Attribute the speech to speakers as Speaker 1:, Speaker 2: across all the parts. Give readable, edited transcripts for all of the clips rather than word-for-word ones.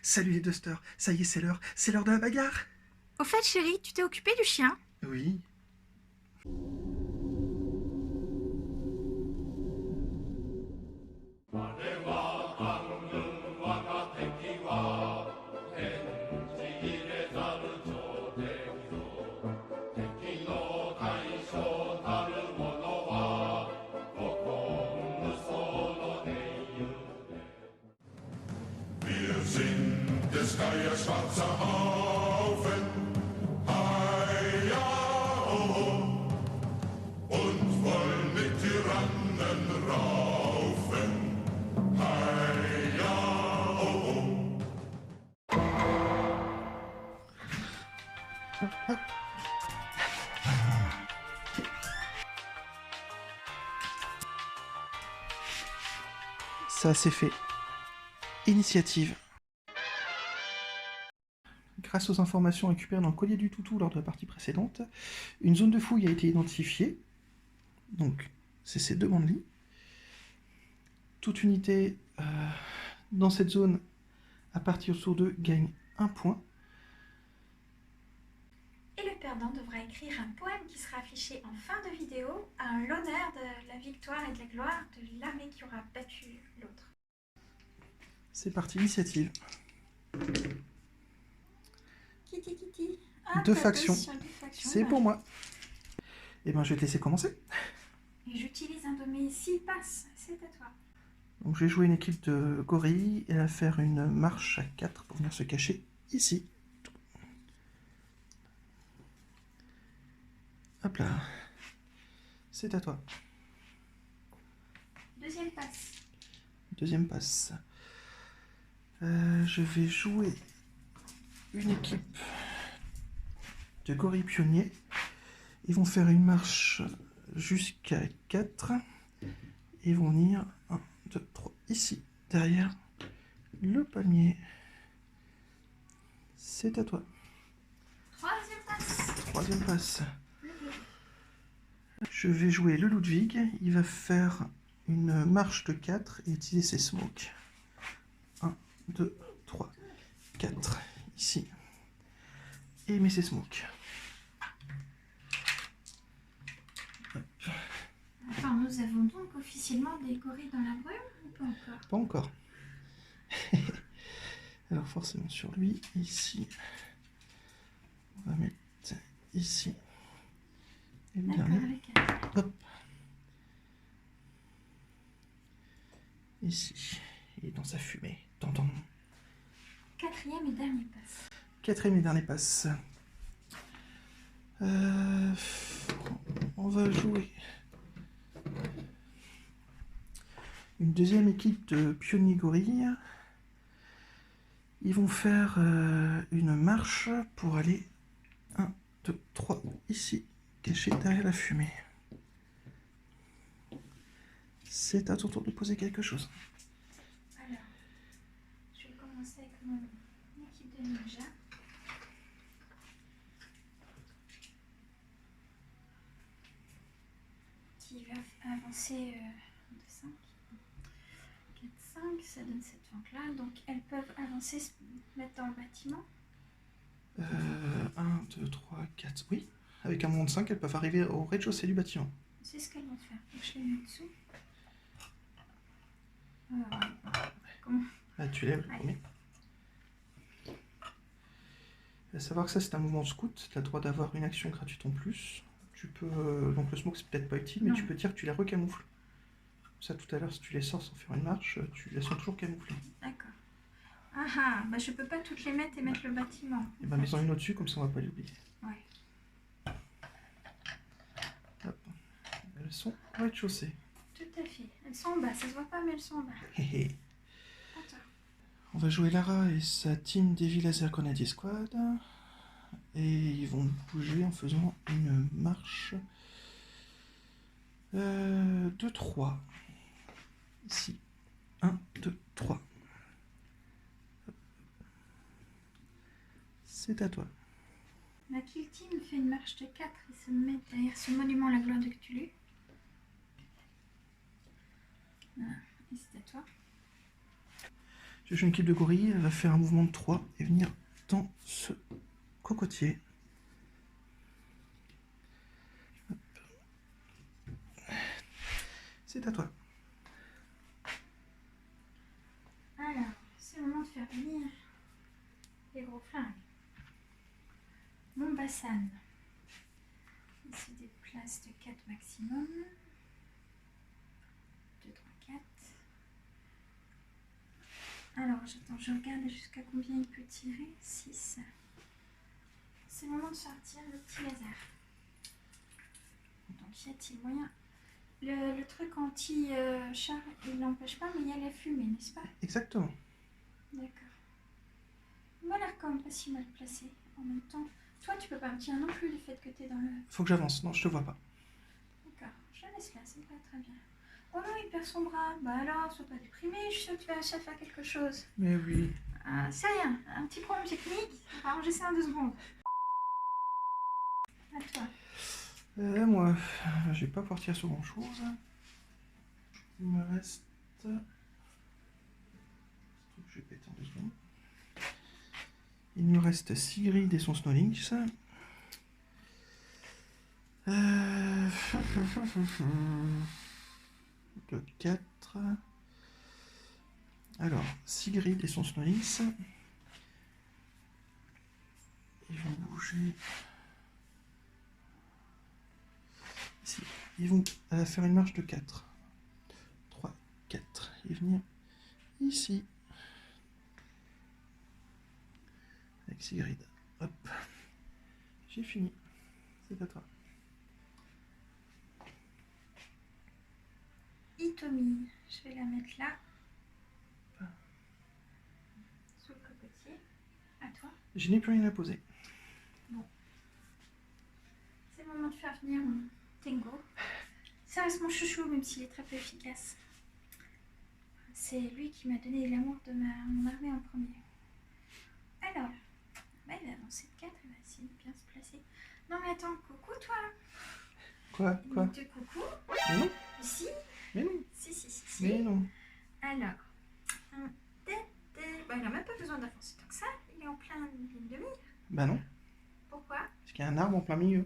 Speaker 1: Salut les Dusters, ça y est, c'est l'heure de la bagarre.
Speaker 2: Au fait, chérie, tu t'es occupée du chien?
Speaker 1: Oui.
Speaker 3: Wir sind des Geiers schwarzer Haufen, Heia, oh, und wollen mit Tyrannen raufen, Heia, oh.
Speaker 1: Ça c'est fait. Initiative. Grâce aux informations récupérées dans le collier du toutou lors de la partie précédente, une zone de fouille a été identifiée. Donc, c'est ces deux bancs de lit. Toute unité dans cette zone, à partir sur 2, gagne 1 point.
Speaker 2: Et le perdant devra écrire un poème qui sera affiché en fin de vidéo à l'honneur de la victoire et de la gloire de l'armée qui aura battu l'autre.
Speaker 1: C'est parti, initiative.
Speaker 2: Kitty, Kitty. Ah,
Speaker 1: Deux
Speaker 2: t'as
Speaker 1: factions.
Speaker 2: sur deux factions,
Speaker 1: C'est
Speaker 2: bah.
Speaker 1: pour moi. Et ben, je vais te laisser commencer.
Speaker 2: Et j'utilise un de mes 6 passes, c'est à toi.
Speaker 1: Donc, je vais jouer une équipe de gorilles et elle va faire une marche à 4 pour venir se cacher ici. Hop là. C'est à toi.
Speaker 2: Deuxième passe.
Speaker 1: Deuxième passe. Je vais jouer une équipe de gorilles pionniers. Ils vont faire une marche jusqu'à 4. Ils vont venir 1, 2, 3 ici, derrière le palmier. C'est à toi.
Speaker 2: Troisième passe.
Speaker 1: Troisième passe.
Speaker 2: Le bleu.
Speaker 1: Je vais jouer le Ludwig. Il va faire une marche de 4 et utiliser ses smokes. 1, 2, 3, 4. Ici. Et il met ses smokes.
Speaker 2: Enfin, nous avons donc officiellement des gorilles dans la brume ou pas encore?
Speaker 1: Pas encore. Alors forcément sur lui, ici. On va mettre ici. Et le
Speaker 2: D'accord,
Speaker 1: dernier.
Speaker 2: lequel?
Speaker 1: Hop. Ici. Il est dans sa fumée. Tendons.
Speaker 2: Quatrième et dernier passe.
Speaker 1: Quatrième et dernier passe. On va jouer une deuxième équipe de pionniers gorilles. Ils vont faire une marche pour aller 1, 2, 3 ici, caché derrière la fumée. C'est à ton tour de poser quelque chose.
Speaker 2: Alors, je vais commencer avec mon équipe de ninja. Qui va avancer de 5. 4, 5, ça donne cette fente-là. Donc elles peuvent avancer, se mettre dans le bâtiment.
Speaker 1: 1, 2, 3, 4, oui. Avec un moment de 5, elles peuvent arriver au rez-de-chaussée du bâtiment.
Speaker 2: C'est ce qu'elles vont faire. Donc je les mets dessous. Comment?
Speaker 1: Là, tu lèves le premier. À savoir que ça, c'est un mouvement scout. Tu as le droit d'avoir une action gratuite en plus. Tu peux. Donc le smoke, c'est peut-être pas utile, mais
Speaker 2: Non.
Speaker 1: tu peux dire que tu les recamoufles. Ça, tout à l'heure, si tu les sors sans faire une marche, elles sont toujours camouflées.
Speaker 2: D'accord. Ah ah, bah je peux pas toutes les mettre et mettre le bâtiment.
Speaker 1: Et ben, mets-en une au-dessus, comme ça, on va pas l'oublier.
Speaker 2: Ouais.
Speaker 1: Hop. Elles sont au rez-de-chaussée.
Speaker 2: Tout à fait. Elles sont en bas, ça se voit pas, mais elles sont en bas.
Speaker 1: Hé hé.
Speaker 2: Attends.
Speaker 1: On va jouer Lara et sa team Devil Laser Grenadier Squad. Et ils vont bouger en faisant une marche de 3. Ici. 1, 2, 3. C'est à toi.
Speaker 2: Ma kill team fait une marche de 4 et se met derrière ce monument à la gloire de Cthulhu. Voilà. Et c'est à toi.
Speaker 1: Pioche une équipe de gorilles, elle va faire un mouvement de 3 et venir dans ce cocotier. Hop. C'est à toi.
Speaker 2: Alors, c'est le moment de faire venir les gros flingues. Mombassan. Il se déplace de 4 maximum. 2, 3, 4. Alors, j'attends, je regarde jusqu'à combien il peut tirer. 6. C'est le moment de sortir le petit laser. Donc, y a-t-il moyen? Le truc anti-char, il n'empêche pas, mais il y a la fumée, n'est-ce pas?
Speaker 1: Exactement.
Speaker 2: D'accord. Il m'a l'air quand même pas si mal placé. En même temps, toi, tu peux pas me dire non plus le fait que tu es dans le...
Speaker 1: Faut que j'avance. Non, je te vois pas.
Speaker 2: D'accord, je la laisse là, ça me paraît très bien. Oh non, il perd son bras. Bah alors, sois pas déprimé, je suis sûre que tu vas réussir à faire quelque chose.
Speaker 1: Mais oui.
Speaker 2: C'est rien, un petit problème technique, on va arranger ça en 2 secondes. À toi.
Speaker 1: Moi, je vais pas pouvoir tirer sur grand chose. Il me reste. Ce truc, je vais péter en 2 secondes. Il me reste Sigrid et son Snowlings. Le 4. Alors, Sigrid et son Snowlings. Ils vont bouger. Ici. Ils vont faire une marche de 4. 3, 4. Et venir ici. Avec Sigrid. Hop. J'ai fini. C'est à toi.
Speaker 2: Itomi, je vais la mettre là. Sous le cocotier. À toi.
Speaker 1: Je n'ai plus rien à poser.
Speaker 2: C'est le moment de faire venir mon Tengo. Ça reste mon chouchou, même s'il est très peu efficace. C'est lui qui m'a donné l'amour de mon armée en premier. Alors, là, il va avancer de 4, il va essayer de bien se placer. Non mais attends, coucou toi.
Speaker 1: Quoi
Speaker 2: Il te coucou.
Speaker 1: Mais non.
Speaker 2: Si.
Speaker 1: Mais non.
Speaker 2: Si.
Speaker 1: Mais non.
Speaker 2: Alors, bon, il n'a même pas besoin d'avancer tant que ça. Il est en plein ligne de mire.
Speaker 1: Bah non.
Speaker 2: Pourquoi?
Speaker 1: Parce qu'il y a un arbre en plein milieu.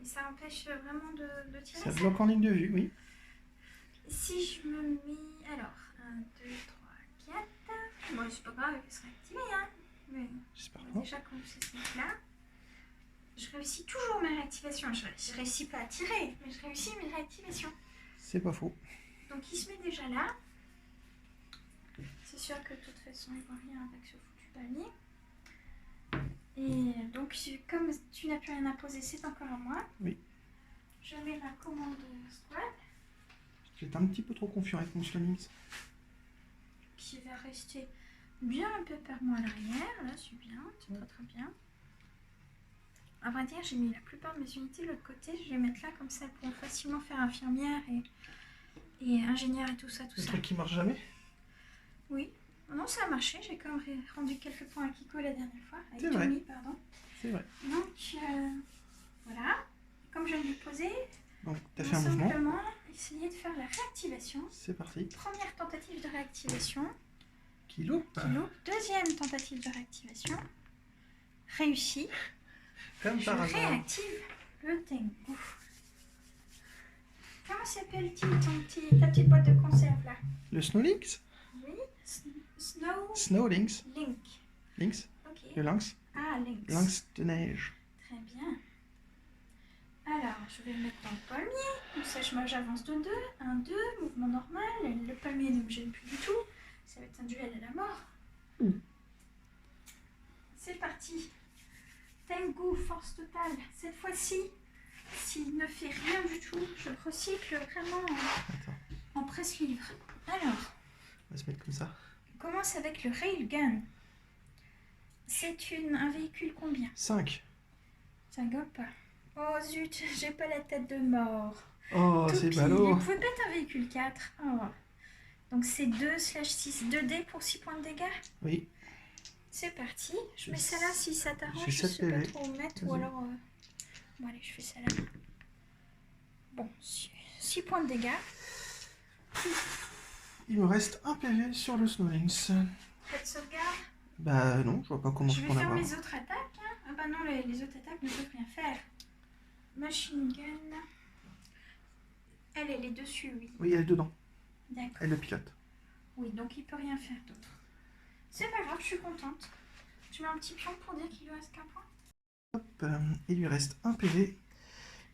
Speaker 2: Et ça empêche vraiment de tirer
Speaker 1: Ça bloque en ligne de vue, oui.
Speaker 2: Si je me mets... Alors, 1, 2, 3, 4... Bon, c'est pas grave, il sera activé, hein. Mais
Speaker 1: J'espère pas.
Speaker 2: déjà, comme c'est ce truc-là, je réussis toujours mes réactivations. Je réussis pas à tirer, mais je réussis mes réactivations.
Speaker 1: C'est pas faux.
Speaker 2: Donc, il se met déjà là. C'est sûr que de toute façon, il voit rien avec ce foutu palmier. Et donc, comme tu n'as plus rien à poser, c'est encore à moi.
Speaker 1: Oui.
Speaker 2: Je mets la commande squad.
Speaker 1: J'étais un petit peu trop confiant avec mon Snowlings.
Speaker 2: Qui va rester bien un peu par moi à l'arrière. Là, c'est bien, c'est très bien. À vrai dire, j'ai mis la plupart de mes unités de l'autre côté. Je vais les mettre là, comme ça, elles pourront facilement faire infirmière et ingénieur et tout ça.
Speaker 1: Le truc qui marche jamais.
Speaker 2: Oui. Non, ça a marché. J'ai quand même rendu quelques points à Kiko la dernière fois. Avec
Speaker 1: C'est vrai.
Speaker 2: Tommy, pardon.
Speaker 1: C'est vrai.
Speaker 2: Donc, voilà. Comme je viens de lui poser,
Speaker 1: Donc, t'as fait un mouvement.
Speaker 2: simplement essayer de faire la réactivation.
Speaker 1: C'est parti.
Speaker 2: Première tentative de réactivation.
Speaker 1: Qui loupe.
Speaker 2: Deuxième tentative de réactivation. Réussie.
Speaker 1: Comme
Speaker 2: Je
Speaker 1: par hasard.
Speaker 2: réactive le Tengu. Comment s'appelle-t-il ta petite boîte de conserve là?
Speaker 1: Le Snowlings.
Speaker 2: Oui. Snow
Speaker 1: Snowlings.
Speaker 2: Link.
Speaker 1: Lynx.
Speaker 2: Ok.
Speaker 1: Le lynx.
Speaker 2: Ah, Lynx.
Speaker 1: Lynx de neige.
Speaker 2: Très bien. Alors, je vais le mettre dans le palmier. Comme ça, j'avance de 2. 1, 2, mouvement normal. Le palmier ne me gêne plus du tout. Ça va être un duel à la mort. C'est parti. Tengu, force totale. Cette fois-ci, s'il ne fait rien du tout, je recycle vraiment
Speaker 1: Attends.
Speaker 2: en presse-livre. Alors,
Speaker 1: On va se mettre comme ça.
Speaker 2: on commence avec le Railgun. C'est un véhicule combien?
Speaker 1: 5.
Speaker 2: Ça rigole pas. Oh zut, j'ai pas la tête de mort.
Speaker 1: Oh, c'est
Speaker 2: Toupie.
Speaker 1: ballot.
Speaker 2: Vous pouvez pas être un véhicule 4. Oh. Donc c'est 2/6, 2D pour 6 points de dégâts.
Speaker 1: Oui.
Speaker 2: C'est parti. Je mets ça là si ça t'arrange.
Speaker 1: J'ai
Speaker 2: Je
Speaker 1: 7
Speaker 2: sais pas
Speaker 1: PV.
Speaker 2: trop où mettre. Ou
Speaker 1: Vas-y.
Speaker 2: alors... Bon allez, je fais ça là. Bon, 6 points de dégâts.
Speaker 1: Il me reste un PV sur le Snow Lynx.
Speaker 2: Pas de sauvegarde.
Speaker 1: Bah non, je vois pas comment
Speaker 2: Je
Speaker 1: je
Speaker 2: vais
Speaker 1: peux en
Speaker 2: faire
Speaker 1: avoir.
Speaker 2: mes autres attaques. Hein. Ah bah non, les autres attaques ne peuvent rien faire. Machine gun. Elle est dessus, oui.
Speaker 1: Oui, elle est dedans.
Speaker 2: D'accord.
Speaker 1: Elle le pilote.
Speaker 2: Oui, donc il peut rien faire d'autre. C'est pas grave, je suis contente. Je mets un petit pion pour dire qu'il lui reste qu'un point.
Speaker 1: Hop, il lui reste un PV.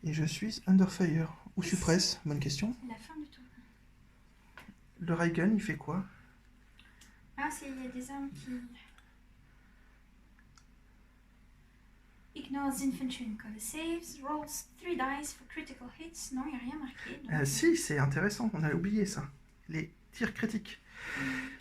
Speaker 1: Et je suis under fire. Ou suppresse, bonne question.
Speaker 2: La fin du tour.
Speaker 1: Le Raygun, il fait quoi?
Speaker 2: Ah, il y a des armes qui... Ignores infantry and cover saves, rolls 3 dice for critical hits. Non, il n'y a rien marqué. Donc...
Speaker 1: Si, c'est intéressant, on a oublié ça. Les tirs critiques.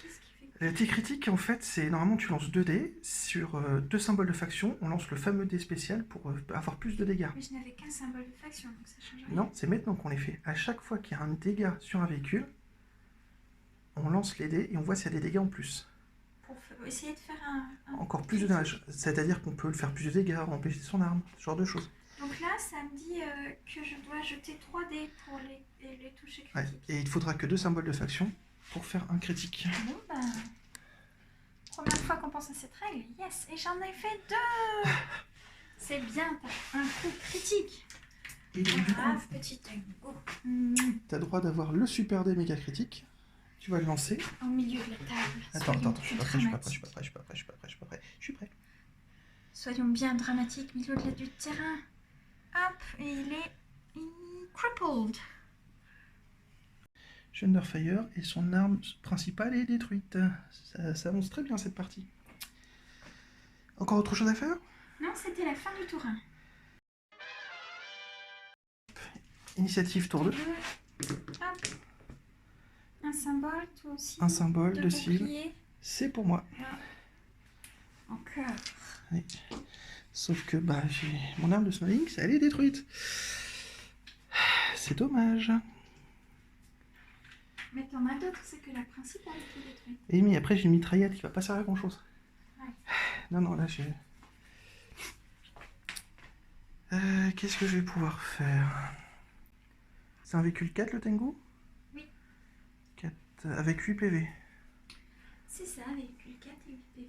Speaker 2: Qu'est-ce qu'il fait?
Speaker 1: Les tirs critiques, en fait, c'est normalement tu lances 2 dés. Sur 2 symboles de faction, on lance le fameux dé spécial pour avoir plus de dégâts.
Speaker 2: Mais je n'avais qu'un symbole de faction, donc ça change rien.
Speaker 1: Non, c'est maintenant qu'on les fait. À chaque fois qu'il y a un dégât sur un véhicule, on lance les dés et on voit s'il y a des dégâts en plus.
Speaker 2: Pour essayer de faire un...
Speaker 1: Encore plus de dommages. C'est-à-dire qu'on peut le faire plus de dégâts, empêcher son arme, ce genre de choses.
Speaker 2: Donc là, ça me dit que je dois jeter 3 dés pour les toucher
Speaker 1: Ouais.
Speaker 2: critiques.
Speaker 1: Et il ne faudra que 2 symboles de faction pour faire un critique.
Speaker 2: Bon, ben... Première fois qu'on pense à cette règle, yes. Et j'en ai fait 2. C'est bien, t'as un coup critique.
Speaker 1: Et donc, du
Speaker 2: Brave
Speaker 1: coup,
Speaker 2: petit tango.
Speaker 1: tu as droit d'avoir le super dé méga critique. Tu vas le lancer.
Speaker 2: Au milieu de la table.
Speaker 1: Attends, je suis pas prêt,
Speaker 2: Soyons
Speaker 1: je suis prêt.
Speaker 2: Soyons bien dramatiques, milieu du terrain. Hop, et il est crippled.
Speaker 1: Je suis under fire et son arme principale est détruite. Ça avance très bien cette partie. Encore autre chose à faire?
Speaker 2: Non, c'était la fin du tour 1.
Speaker 1: Initiative tour 2.
Speaker 2: Hop. Un symbole, toi aussi.
Speaker 1: Un symbole de cible.
Speaker 2: boucliers.
Speaker 1: C'est pour moi.
Speaker 2: Encore.
Speaker 1: Oui. Sauf que bah, mon arme de Snow Lynx, elle est détruite. C'est dommage.
Speaker 2: Mais t'en as d'autres, c'est que la principale qui est détruite.
Speaker 1: Et mais après j'ai une mitraillette qui va pas servir à grand chose.
Speaker 2: Ouais.
Speaker 1: Non, là j'ai... Qu'est-ce que je vais pouvoir faire? C'est un véhicule 4 le Tengu?
Speaker 2: Oui.
Speaker 1: 4 avec 8 PV.
Speaker 2: C'est ça, véhicule 4 et 8 PV.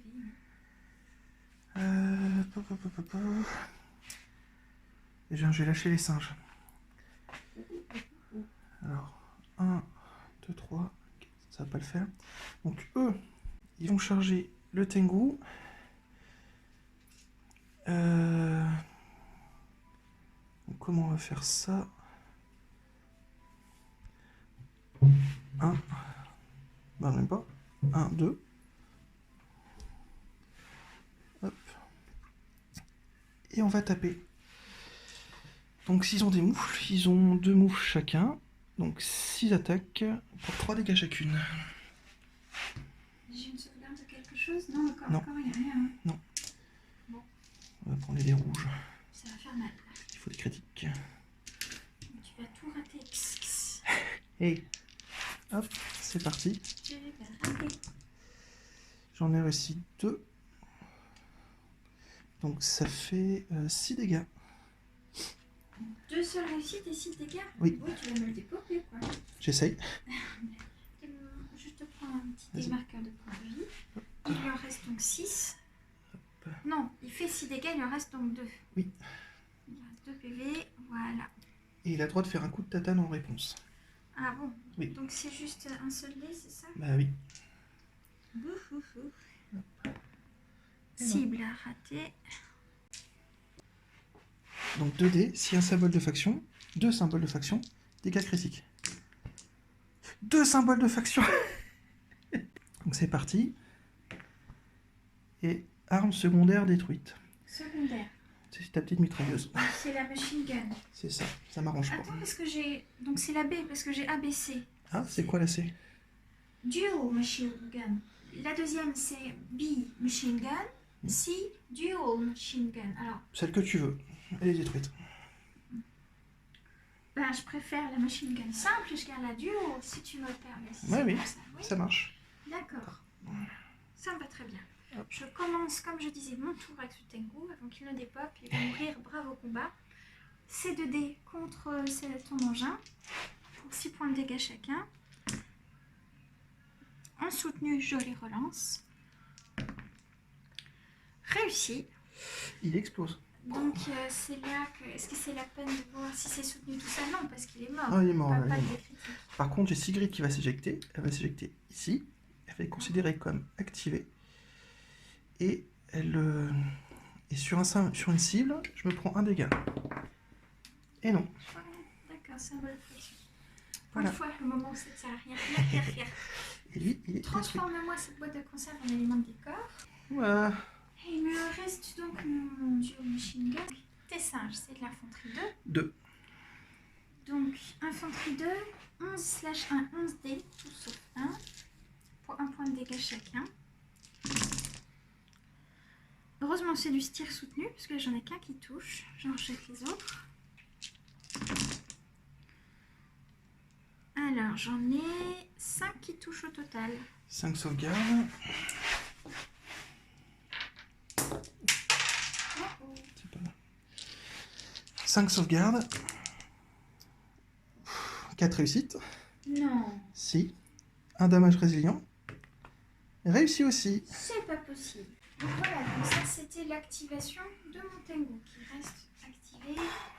Speaker 1: Déjà, je vais lâcher les singes. Alors, 1, 2, 3, ça va pas le faire. Donc eux, ils vont charger le Tengu. Donc, comment on va faire ça? 1, bah même pas. 1, 2. Hop. Et on va taper. Donc s'ils ont des moufles, ils ont 2 moufles chacun. Donc 6 attaques pour 3 dégâts chacune.
Speaker 2: J'ai une sauvegarde de quelque chose? Non, encore il n'y a rien. Hein.
Speaker 1: Non.
Speaker 2: Bon.
Speaker 1: On va prendre les dés rouges.
Speaker 2: Ça va faire mal.
Speaker 1: Il faut des critiques.
Speaker 2: Tu vas tout rater.
Speaker 1: Et hop, c'est parti.
Speaker 2: Tu vas rater.
Speaker 1: J'en ai réussi 2. Donc ça fait 6 dégâts.
Speaker 2: 2 seules réussites et 6 dégâts?
Speaker 1: Oui.
Speaker 2: Oui, tu vas me le décoper, quoi.
Speaker 1: J'essaye.
Speaker 2: Je te prends un petit
Speaker 1: Vas-y.
Speaker 2: démarqueur de points de vie. Il lui en reste donc 6. Non, il fait 6 dégâts, il lui en reste donc 2.
Speaker 1: Oui.
Speaker 2: Il lui reste 2 PV, voilà.
Speaker 1: Et il a le droit de faire un coup de tatane en réponse.
Speaker 2: Ah bon?
Speaker 1: Oui.
Speaker 2: Donc c'est juste un seul dé, c'est ça?
Speaker 1: Bah oui.
Speaker 2: Boufoufou. Cible à rater.
Speaker 1: Donc 2 dés, si un symbole de faction, 2 symboles de faction, dégâts critiques. 2 symboles de faction. Donc c'est parti. Et arme secondaire détruite.
Speaker 2: Secondaire.
Speaker 1: C'est ta petite mitrailleuse.
Speaker 2: C'est la machine gun.
Speaker 1: C'est ça, ça m'arrange pas.
Speaker 2: Attends, parce que j'ai... Donc c'est la B, parce que j'ai ABC.
Speaker 1: Ah, c'est quoi la C?
Speaker 2: Dual machine gun. La deuxième, c'est B machine gun. C, dual machine gun. Alors,
Speaker 1: Celle que tu veux. Elle est détruite.
Speaker 2: ben, je préfère la machine gun simple jusqu'à la dual, si tu me le permets. Si
Speaker 1: Ouais,
Speaker 2: c'est
Speaker 1: oui.
Speaker 2: comme ça. Oui.
Speaker 1: Ça marche.
Speaker 2: D'accord. Ça me va très bien.
Speaker 1: Hop.
Speaker 2: Je commence, comme je disais, mon tour avec ce Tengu avant qu'il ne dépop. Il va mourir, bravo au combat. C2D contre ton engin pour 6 points de dégâts chacun. En soutenu, je les relance. Réussi.
Speaker 1: Il explose.
Speaker 2: Donc c'est là que... Est-ce que c'est la peine de voir si c'est soutenu tout ça? Non, parce qu'il est mort.
Speaker 1: Ah, il est mort,
Speaker 2: Pas,
Speaker 1: là,
Speaker 2: pas
Speaker 1: il est
Speaker 2: de
Speaker 1: mort.
Speaker 2: critique.
Speaker 1: Par contre, j'ai Sigrid qui va s'éjecter. Elle va s'éjecter ici. Elle va être considérée comme activée. Et elle... Et sur une cible, je me prends un dégât. Et non.
Speaker 2: D'accord, symbole de friction.
Speaker 1: Voilà.
Speaker 2: Une fois, le moment où ça ne sert à rien. Rien.
Speaker 1: Et lui, il est détruit.
Speaker 2: Transforme-moi cette boîte de conserve en élément de décor.
Speaker 1: Voilà.
Speaker 2: Et il me reste donc mon duo machine gun. T'es singe, c'est de l'infanterie 2.
Speaker 1: 2.
Speaker 2: Donc, infanterie 2, 11/1, 11 dés, tout sauf 1, pour 1 point de dégâts chacun. Heureusement, c'est du tir soutenu, parce que là, j'en ai qu'un qui touche. J'en rejette les autres. Alors, j'en ai 5 qui touchent au total.
Speaker 1: 5 sauvegardes. C'est pas mal. 5 sauvegardes. 4 réussites.
Speaker 2: Non,
Speaker 1: Si. Un dommage résilient. Réussi aussi.
Speaker 2: c'est pas possible. Donc voilà, donc ça c'était l'activation de mon Tengu qui reste activé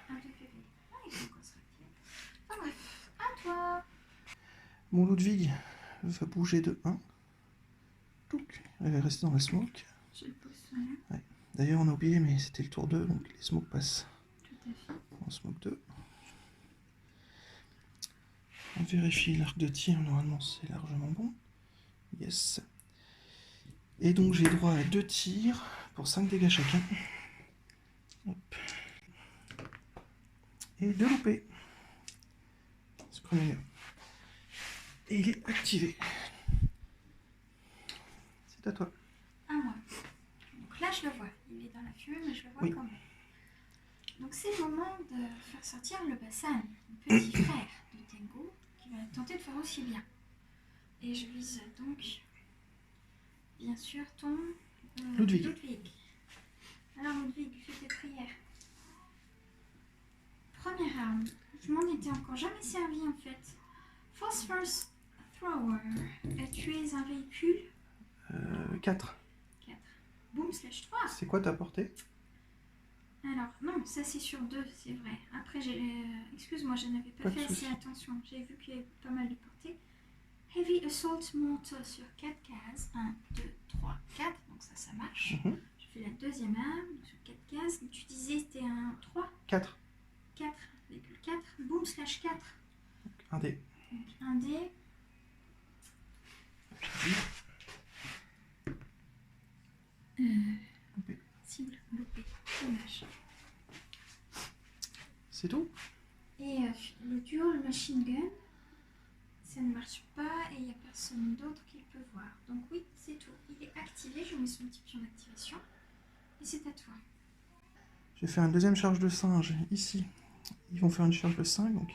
Speaker 2: à 2 PV. Ah, il faut encore se réactiver. Enfin bref, à toi.
Speaker 1: Mon Ludwig va bouger de 1. Donc, elle va rester dans la smoke.
Speaker 2: Je le pousse, voilà,
Speaker 1: D'ailleurs, on a oublié, mais c'était le tour 2, donc les smokes passent
Speaker 2: tout à fait.
Speaker 1: en smoke 2. On vérifie l'arc de tir, normalement c'est largement bon. Yes. Et donc j'ai droit à 2 tirs pour 5 dégâts chacun. Hop. Et 2 loupés. C'est le premier. Et il est activé. C'est à toi.
Speaker 2: À moi. Donc là, je le vois. Il est dans la fumée, mais je le vois
Speaker 1: Oui.
Speaker 2: quand même. Donc c'est le moment de faire sortir le Bassan, le petit frère de Tengu, qui va tenter de faire aussi bien. Et je vise donc, bien sûr, ton
Speaker 1: Ludwig.
Speaker 2: Alors Ludwig, fais tes prières. Première arme. Je m'en étais encore jamais servi en fait. Phosphorus Thrower. Tu es un véhicule
Speaker 1: 4.
Speaker 2: 4. Boom/3.
Speaker 1: C'est quoi ta portée?
Speaker 2: Alors, non, ça c'est sur 2, c'est vrai. Après, excuse-moi, je n'avais pas
Speaker 1: Pas de
Speaker 2: fait
Speaker 1: souci.
Speaker 2: assez attention. J'ai vu qu'il y avait pas mal de portées. Heavy Assault Mortar sur 4 cases. 1, 2, 3, 4. Donc ça marche.
Speaker 1: Mhm.
Speaker 2: Je fais la deuxième arme donc sur 4 cases. Tu disais c'était un 3,
Speaker 1: 4.
Speaker 2: 4,4. Boom/4.
Speaker 1: Un dé.
Speaker 2: Donc 1 dé.
Speaker 1: Loupé.
Speaker 2: Cible loupée. Dommage.
Speaker 1: C'est tout?
Speaker 2: Et le dual machine gun, ça ne marche pas et il n'y a personne d'autre qui peut voir. Donc oui, c'est tout. Il est activé, je mets son petit pion d'activation. Et c'est à toi.
Speaker 1: Je vais faire une deuxième charge de singe ici. Ils vont faire une charge de 5. Donc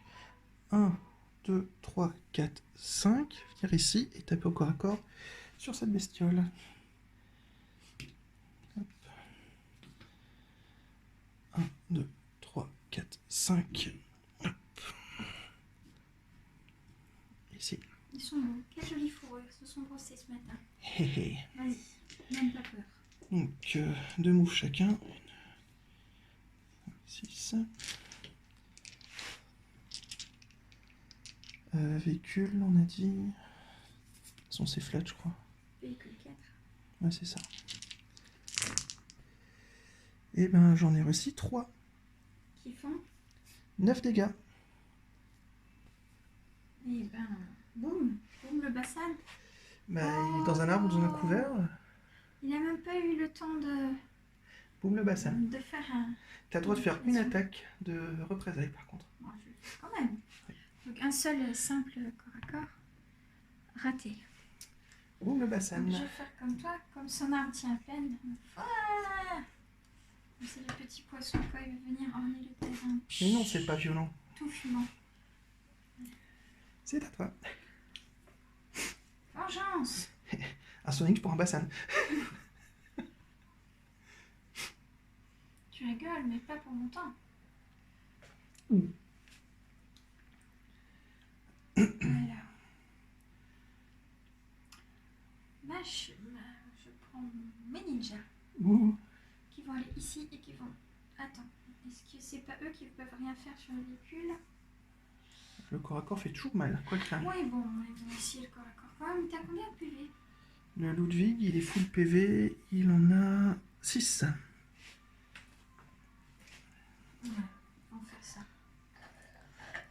Speaker 1: 1, 2, 3, 4, 5. Venir ici et taper au corps à corps sur cette bestiole. Hop. 1, 2, 3, 4, 5. Hop. Ici.
Speaker 2: Ils sont beaux. Quelle jolie fourrure. Ils se sont brossés ce matin.
Speaker 1: Hé hé.
Speaker 2: Vas-y, même pas peur.
Speaker 1: Donc 2 moves chacun. 6. Véhicule, on a dit. De toute façon, c'est flat, je crois.
Speaker 2: Véhicule 4.
Speaker 1: Ouais, c'est ça. Et ben, j'en ai reçu 3.
Speaker 2: Qui font
Speaker 1: 9 dégâts.
Speaker 2: Et ben, boum. Boum le Bassan.
Speaker 1: Bah, il est dans un arbre, dans un couvert.
Speaker 2: Il n'a même pas eu le temps
Speaker 1: Boum le bassin.
Speaker 2: de faire un...
Speaker 1: T'as le droit de faire une attaque de représailles, par contre.
Speaker 2: Bon, je le fais quand même. Donc un seul simple corps à corps. Raté.
Speaker 1: Boum le bassin.
Speaker 2: Donc, je vais faire comme toi, comme son arme tient à peine. Voilà. C'est le petit poisson quand il veut venir orner le terrain.
Speaker 1: Mais non, c'est pas violent.
Speaker 2: Tout fumant.
Speaker 1: C'est à toi.
Speaker 2: Vengeance.
Speaker 1: Un Sonic pour un bassin.
Speaker 2: Tu rigoles, mais pas pour longtemps. Alors. ninjas
Speaker 1: Ouh.
Speaker 2: qui vont aller ici et qui vont... Attends, est-ce que c'est pas eux qui peuvent rien faire sur le véhicule?
Speaker 1: Le corps à corps fait toujours mal, quoi qu'il arrive.
Speaker 2: Oui, bon, ils vont essayer le corps à corps. Ouais, mais t'as combien de PV?
Speaker 1: Le Ludwig, il est full PV, il en a 6.
Speaker 2: Ouais, ils vont faire ça.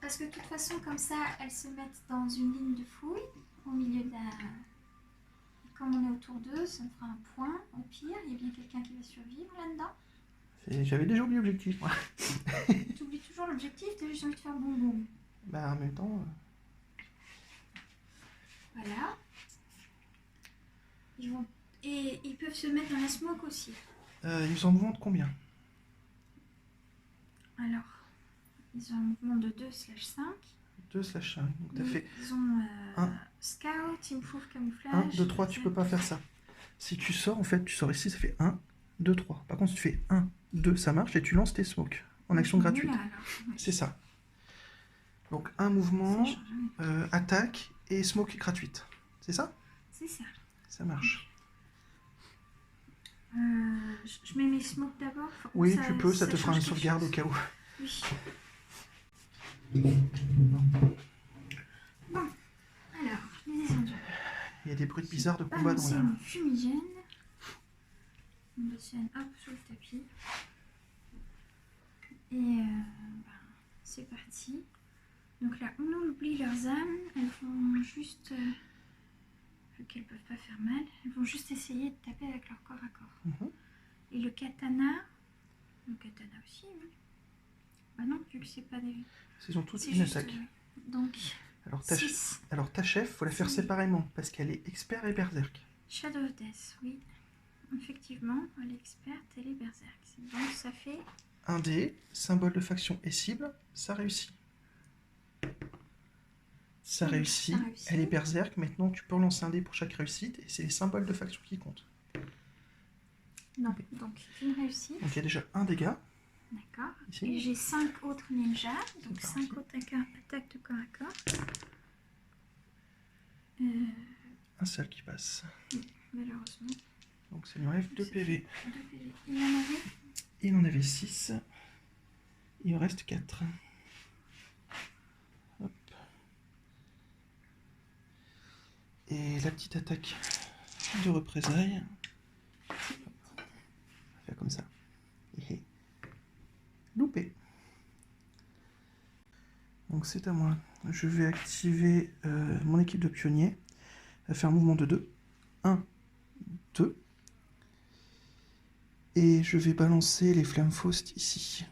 Speaker 2: Parce que de toute façon, comme ça, elles se mettent dans une ligne de fouille, au milieu de la... Et comme on est autour d'eux, ça me fera un point. Au pire, il y a bien quelqu'un qui va survivre là-dedans.
Speaker 1: J'avais déjà oublié l'objectif, moi.
Speaker 2: Tu oublies toujours l'objectif, t'as juste envie de faire boum boum.
Speaker 1: Bah, en même temps...
Speaker 2: Voilà. Ils vont... Et ils peuvent se mettre dans la smoke aussi.
Speaker 1: ils en vendent combien?
Speaker 2: Alors, ils ont un mouvement de 2/5.
Speaker 1: 2/5. Donc t'as fait
Speaker 2: Ils ont
Speaker 1: un.
Speaker 2: Scout, Improve Camouflage.
Speaker 1: 1, 2, 3, tu peux pas faire ça. Si tu sors, en fait, tu sors ici, ça fait 1, 2, 3. Par contre, si tu fais 1, 2, ça marche, et tu lances tes smokes en action gratuite.
Speaker 2: Là, alors. Ouais.
Speaker 1: C'est ça. Donc un mouvement,
Speaker 2: Ça change rien.
Speaker 1: attaque et smoke gratuite. C'est ça?
Speaker 2: C'est ça.
Speaker 1: Ça marche.
Speaker 2: Je mets mes smokes d'abord.
Speaker 1: Oui, tu peux, ça te fera
Speaker 2: change
Speaker 1: une
Speaker 2: quelque
Speaker 1: sauvegarde au
Speaker 2: chose.
Speaker 1: cas où.
Speaker 2: Oui. Bon, alors, les descendus.
Speaker 1: Il y a des bruits bizarres de combat dans
Speaker 2: Balancer
Speaker 1: la...
Speaker 2: une fumigène. On descend hop sur le tapis. Et c'est parti. Donc là, on oublie leurs âmes. Elles vont juste, vu qu'elles peuvent pas faire mal, elles vont juste essayer de taper avec leur corps à corps.
Speaker 1: Mhm.
Speaker 2: Et le katana aussi, oui. Bah non, vu que c'est pas des...
Speaker 1: Ils ont toutes
Speaker 2: C'est
Speaker 1: une
Speaker 2: juste,
Speaker 1: attaque.
Speaker 2: donc,
Speaker 1: Alors
Speaker 2: 6.
Speaker 1: ta chef, faut la faire
Speaker 2: Si.
Speaker 1: séparément, parce qu'elle est expert et berserk.
Speaker 2: Shadow of Death, oui. Effectivement, elle est experte, elle est berserk. Donc ça fait...
Speaker 1: Un dé, symbole de faction et cible, ça réussit. Ça
Speaker 2: Oui,
Speaker 1: réussit,
Speaker 2: ça réussit.
Speaker 1: elle est berserk, maintenant tu peux relancer un dé pour chaque réussite, et c'est les symboles de faction qui comptent.
Speaker 2: Non, donc une réussite.
Speaker 1: Donc il y a déjà un dégât,
Speaker 2: D'accord.
Speaker 1: ici.
Speaker 2: Et j'ai 5 autres ninjas, donc
Speaker 1: C'est
Speaker 2: 5
Speaker 1: parti.
Speaker 2: autres attaques de corps à corps.
Speaker 1: Un seul qui passe.
Speaker 2: Malheureusement.
Speaker 1: Donc ça lui enlève 2 PV.
Speaker 2: 2 PV. Il y en avait.
Speaker 1: Il en avait 6, il en reste 4. Hop. Et la petite attaque de représailles. Hop. On va faire comme ça. Et loupé. Donc c'est à moi. Je vais activer mon équipe de pionniers. Elle va faire un mouvement de 2. 1, 2. Et je vais balancer les flammes faustes ici.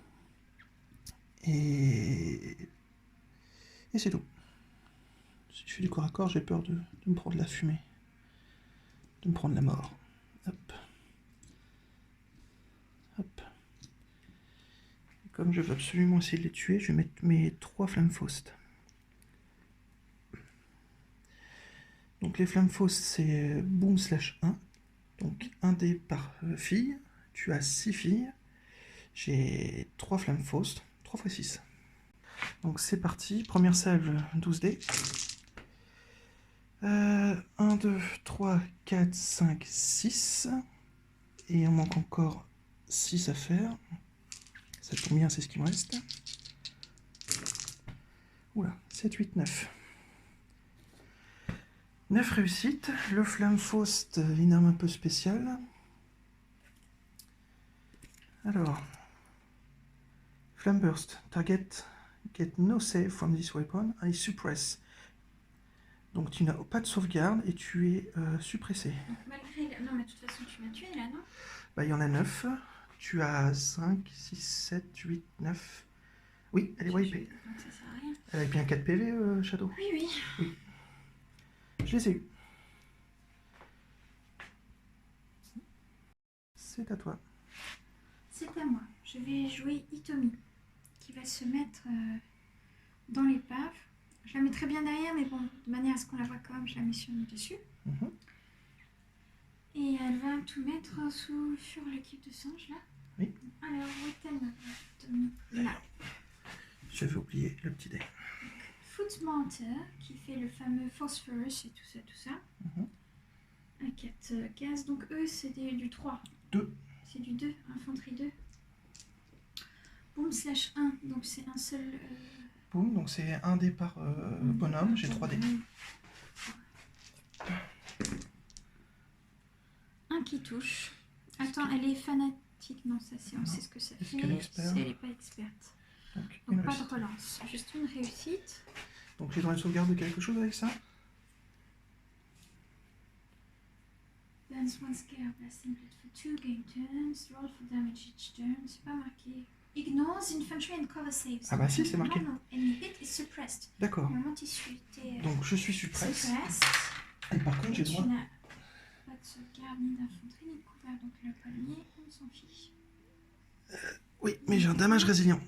Speaker 1: Et c'est tout. Si je fais du corps à corps, j'ai peur de me prendre la fumée. De me prendre la mort. Hop. Hop. Et comme je veux absolument essayer de les tuer, je vais mettre mes 3 flammes faustes. Donc les flammes faustes, c'est boom /1. Donc un dé par fille. Tu as 6 filles. J'ai 3 flammes faustes. 3 x 6. Donc c'est parti. Première salve, 12 dés. 1, 2, 3, 4, 5, 6. Et il en manque encore 6 à faire. Ça tombe bien, c'est ce qui me reste. Oula, 7, 8, 9. 9 réussites. Le flamme faust, une arme un peu spéciale. Alors, Flame Burst. Target get no save from this weapon. I suppress. Donc tu n'as pas de sauvegarde et tu es suppressé.
Speaker 2: Donc malgré... Non mais de toute façon tu m'as tué là, non?
Speaker 1: Bah il y en a 9. Tu as 5, 6, 7, 8, 9. Oui, elle est wipée.
Speaker 2: Donc ça sert à rien.
Speaker 1: Elle a bien 4 PV, Shadow.
Speaker 2: Oui, oui.
Speaker 1: Je les ai eus. C'est à toi.
Speaker 2: C'est à moi. Je vais jouer Hitomi, qui va se mettre dans l'épave. Je la mets très bien derrière, mais bon, de manière à ce qu'on la voit quand même, je la mets sur le dessus.
Speaker 1: Mhm.
Speaker 2: Et elle va tout mettre sur l'équipe de singe, là.
Speaker 1: Oui.
Speaker 2: Alors, où est-elle, ma Hitomi? Là.
Speaker 1: J'avais oublié le petit dé.
Speaker 2: Footmonter, qui fait le fameux phosphorus et tout ça, tout ça.
Speaker 1: Mhm.
Speaker 2: à 4 cases. Donc eux, c'est du 3.
Speaker 1: 2.
Speaker 2: C'est du 2, infanterie 2. Boom slash 1, donc c'est un seul...
Speaker 1: Boum, donc c'est un dé par bonhomme, j'ai 3 dés.
Speaker 2: Un qui touche. Attends, elle est fanatique. Non, ça c'est, on sait ce que ça
Speaker 1: Est-ce
Speaker 2: fait.
Speaker 1: qu'elle est experte?
Speaker 2: Elle n'est pas experte.
Speaker 1: Donc,
Speaker 2: Donc
Speaker 1: une
Speaker 2: pas de
Speaker 1: réussite.
Speaker 2: relance, juste une réussite.
Speaker 1: Donc j'ai droit à une sauvegarde de quelque chose avec ça?
Speaker 2: Balance one scare, blasting blade for 2 game turns. Roll for damage each turn. C'est pas marqué. Ignores infantry and cover saves.
Speaker 1: Ah bah si, c'est marqué.
Speaker 2: Non, enemy hit is suppressed.
Speaker 1: D'accord.
Speaker 2: Moment issu, t'es
Speaker 1: Donc je suis suppresse.
Speaker 2: suppressed.
Speaker 1: Et par contre j'ai
Speaker 2: Tu
Speaker 1: droit...
Speaker 2: n'as pas de sauvegarde, ni d'infanterie, ni de couvert. Donc le palmier, on s'en fiche.
Speaker 1: Oui, mais j'ai un damage résilient.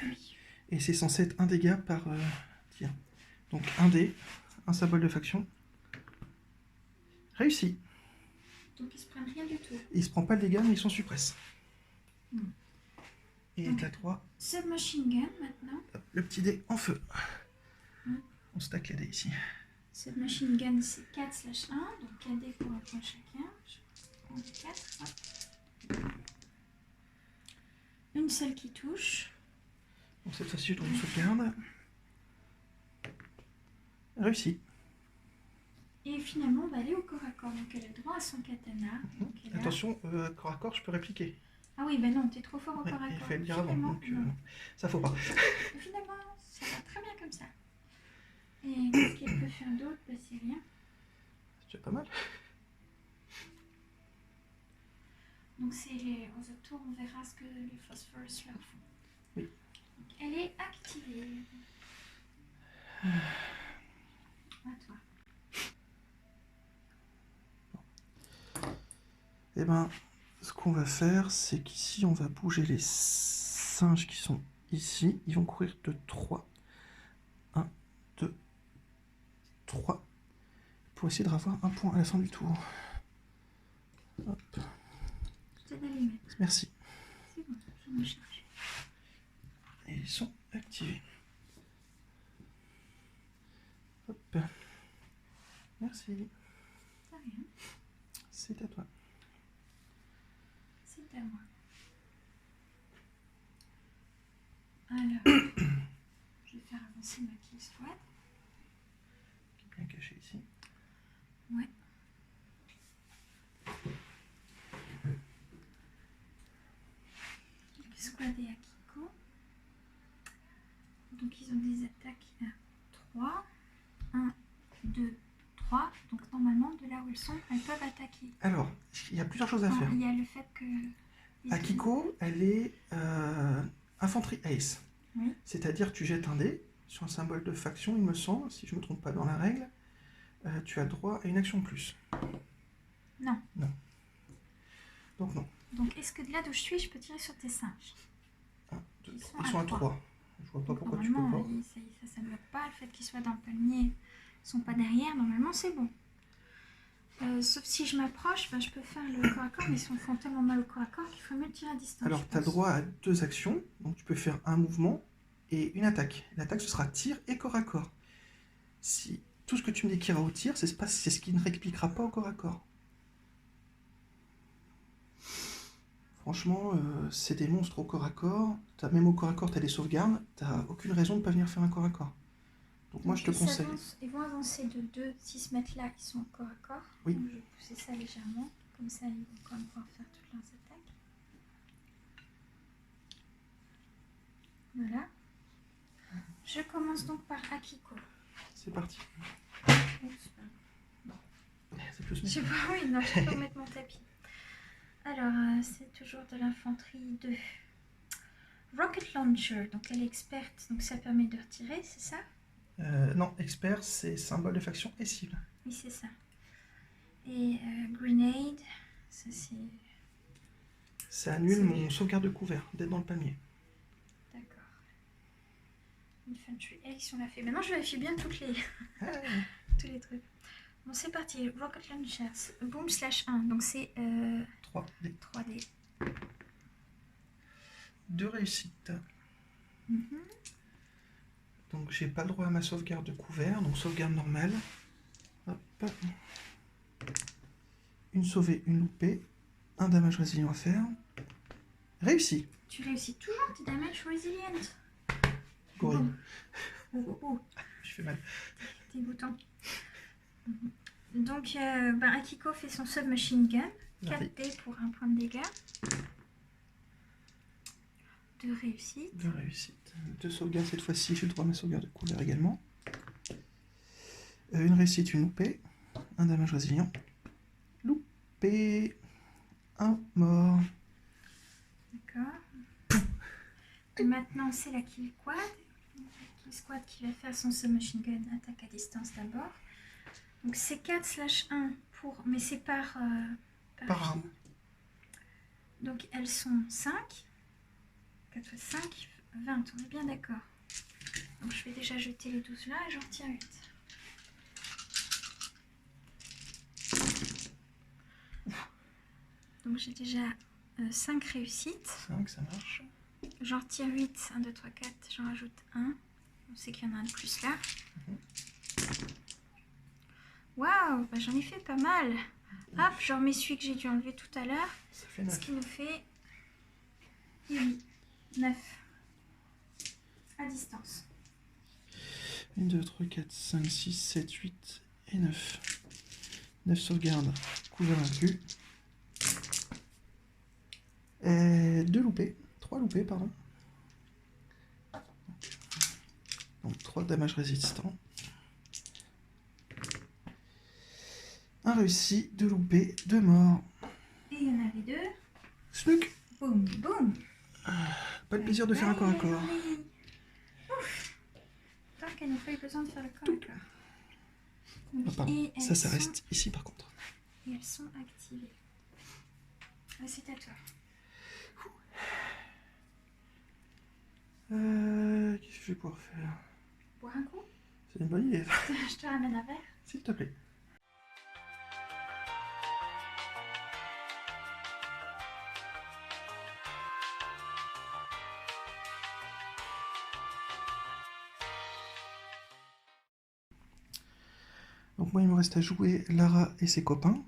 Speaker 2: Oui.
Speaker 1: Et c'est censé être un dégât par tir. Donc un dé, un symbole de faction. Réussi.
Speaker 2: Donc ils se prennent rien du tout.
Speaker 1: Il se prend pas le dégât, mais ils sont suppresse.
Speaker 2: Hmm.
Speaker 1: Et
Speaker 2: Donc,
Speaker 1: t'as 3.
Speaker 2: Submachine gun maintenant.
Speaker 1: Le petit dé en feu.
Speaker 2: Hmm.
Speaker 1: On stack les dés ici.
Speaker 2: Submachine gun c'est 4 slash 1. Donc 4 dés pour un point chacun. Je prends les 4. Hop. Une seule qui touche.
Speaker 1: Donc cette fois-ci, je dois une sauvegarde. Réussi.
Speaker 2: Et finalement, on va aller au corps à corps. Donc elle a droit à son katana. Donc elle a-
Speaker 1: Attention, corps à corps, je peux répliquer.
Speaker 2: Ah oui, ben non, t'es trop fort au
Speaker 1: Ouais,
Speaker 2: corps à
Speaker 1: il
Speaker 2: corps.
Speaker 1: fallait le dire avant,
Speaker 2: Finalement,
Speaker 1: donc
Speaker 2: non.
Speaker 1: ça faut pas.
Speaker 2: Finalement, ça va très bien comme ça. Et qu'est-ce qu'elle peut faire d'autre? Bah c'est rien.
Speaker 1: C'est déjà pas mal.
Speaker 2: Donc c'est les... aux autres tours, on verra ce que les phosphorus leur font.
Speaker 1: Oui.
Speaker 2: Donc, elle est activée. À toi.
Speaker 1: Eh ben, ce qu'on va faire, c'est qu'ici, on va bouger les singes qui sont ici. Ils vont courir de 3. 1, 2, 3. Pour essayer de revoir un point à la fin du tour. Hop.
Speaker 2: Je t'aide à les mettre.
Speaker 1: Merci.
Speaker 2: C'est bon, je me cherche.
Speaker 1: Et ils sont activés. Hop. Merci.
Speaker 2: Ça rien.
Speaker 1: C'est à toi.
Speaker 2: C'est à moi. Alors, je vais faire avancer ma kill squad.
Speaker 1: Bien caché ici.
Speaker 2: Ouais. Squad et Akiko. Donc ils ont des attaques à 3. 1, 2, 3. Donc normalement, de là où elles sont, elles peuvent attaquer.
Speaker 1: Alors, il y a plusieurs choses à
Speaker 2: Enfin,
Speaker 1: faire.
Speaker 2: il y a le fait que...
Speaker 1: Akiko, elle est infanterie ace.
Speaker 2: Oui.
Speaker 1: C'est-à-dire tu jettes un dé sur un symbole de faction, il me semble, si je ne me trompe pas dans la règle, tu as droit à une action de plus.
Speaker 2: Non.
Speaker 1: Non. Donc non.
Speaker 2: Donc est-ce que de là d'où je suis, je peux tirer sur tes singes?
Speaker 1: 1, 2,
Speaker 2: Ils
Speaker 1: 3.
Speaker 2: sont
Speaker 1: Ils sont
Speaker 2: à
Speaker 1: à 3. Je vois pas
Speaker 2: Donc,
Speaker 1: pourquoi tu peux
Speaker 2: normalement,
Speaker 1: pas.
Speaker 2: ça ne bloque pas. Le fait qu'ils soient dans le palmier, ils sont pas derrière. Normalement, c'est bon. Sauf si je m'approche, ben, je peux faire le corps à corps, mais ils font tellement mal au corps à corps qu'il faut mieux tirer à distance.
Speaker 1: Alors
Speaker 2: je
Speaker 1: tu as
Speaker 2: pense.
Speaker 1: droit à 2 actions, donc tu peux faire un mouvement et une attaque. L'attaque ce sera tir et corps à corps. Si tout ce que tu me dis qui ira au tir, c'est ce qui ne répliquera pas au corps à corps. Franchement, c'est des monstres au corps à corps. Même au corps à corps, tu as des sauvegardes. Tu n'as aucune raison de ne pas venir faire un corps à corps. Donc moi, je te
Speaker 2: ils
Speaker 1: conseille.
Speaker 2: Ils vont avancer de 2, s'ils se mettent là, ils sont au corps à corps.
Speaker 1: Oui.
Speaker 2: Donc, je vais pousser ça légèrement. Comme ça, ils vont quand même pouvoir faire toutes leurs attaques. Voilà. Je commence donc par Akiko.
Speaker 1: C'est parti.
Speaker 2: Oups, pardon.
Speaker 1: C'est plus
Speaker 2: Je sais pas, oui, non, je peux remettre mon tapis. Alors, c'est toujours de l'infanterie 2. Rocket Launcher, donc elle est experte, donc ça permet de retirer, c'est ça?
Speaker 1: Non, expert, c'est symbole de faction et cible.
Speaker 2: Oui, c'est ça. Et Grenade, ça c'est...
Speaker 1: Ça annule mon sauvegarde de couvert, d'être dans le palmier.
Speaker 2: D'accord. Infantry Ace, on l'a fait. Maintenant, je vérifie bien toutes les...
Speaker 1: Ah,
Speaker 2: tous les trucs. Bon, c'est parti. Rocket Launcher, boom slash 1, donc c'est
Speaker 1: 3D.
Speaker 2: 3D.
Speaker 1: 2 réussites.
Speaker 2: Mhm.
Speaker 1: Donc j'ai pas le droit à ma sauvegarde de couvert, donc sauvegarde normale. Hop. une sauvée, une loupée, un damage résilient à faire. Réussi.
Speaker 2: Tu réussis toujours tes damage resilient.
Speaker 1: Gorille.
Speaker 2: Oh.
Speaker 1: Je fais mal.
Speaker 2: Dégoûtant. Donc, Akiko fait son submachine gun. 4D pour un point de dégâts. De réussite.
Speaker 1: De réussite. 2 sauvegardes cette fois-ci, j'ai le droit à ma sauvegarde de couleur également. Une réussite, une loupée. Un damage résilient. Loupé. Un mort.
Speaker 2: D'accord. Et maintenant, c'est la kill squad. La kill squad qui va faire son submachine gun attaque à distance d'abord. Donc, c'est 4/1 pour. Mais c'est par
Speaker 1: Par arme.
Speaker 2: Donc, elles sont 5. 4 x 5, 20. On est bien d'accord. Donc, je vais déjà jeter les 12 là et j'en retire 8. Donc, j'ai déjà 5 réussites.
Speaker 1: 5, ça marche.
Speaker 2: J'en retire 8. 1, 2, 3, 4. J'en rajoute 1. On sait qu'il y en a un de plus là. Waouh, bah, j'en ai fait pas mal. Hop, je remets celui que j'ai dû enlever tout à l'heure.
Speaker 1: Ça fait 9.
Speaker 2: Ce qui nous fait 9 à distance.
Speaker 1: 1, 2, 3, 4, 5, 6, 7, 8 et 9. 9 sauvegardes, couvert inclus. Et 2 loupés. 3 loupés, pardon. Donc 3 dommages résistants. Un réussi, 2 loupés, 2 morts.
Speaker 2: Et il y en avait 2.
Speaker 1: Snook.
Speaker 2: Boum, boum.
Speaker 1: Pas le plaisir de faire un corps à corps.
Speaker 2: Ouf. Tant qu'elle n'a pas eu besoin de faire le corps à corps. Donc,
Speaker 1: Ah, pardon.
Speaker 2: et
Speaker 1: Ça
Speaker 2: elles sont-
Speaker 1: reste ici par contre.
Speaker 2: Et elles sont activées. Ah, c'est à toi.
Speaker 1: Qu'est-ce que je vais pouvoir faire?
Speaker 2: Boire un coup.
Speaker 1: C'est une bonne idée,
Speaker 2: Je te ramène un verre.
Speaker 1: s'il te plaît. Donc moi il me reste à jouer Lara et ses copains.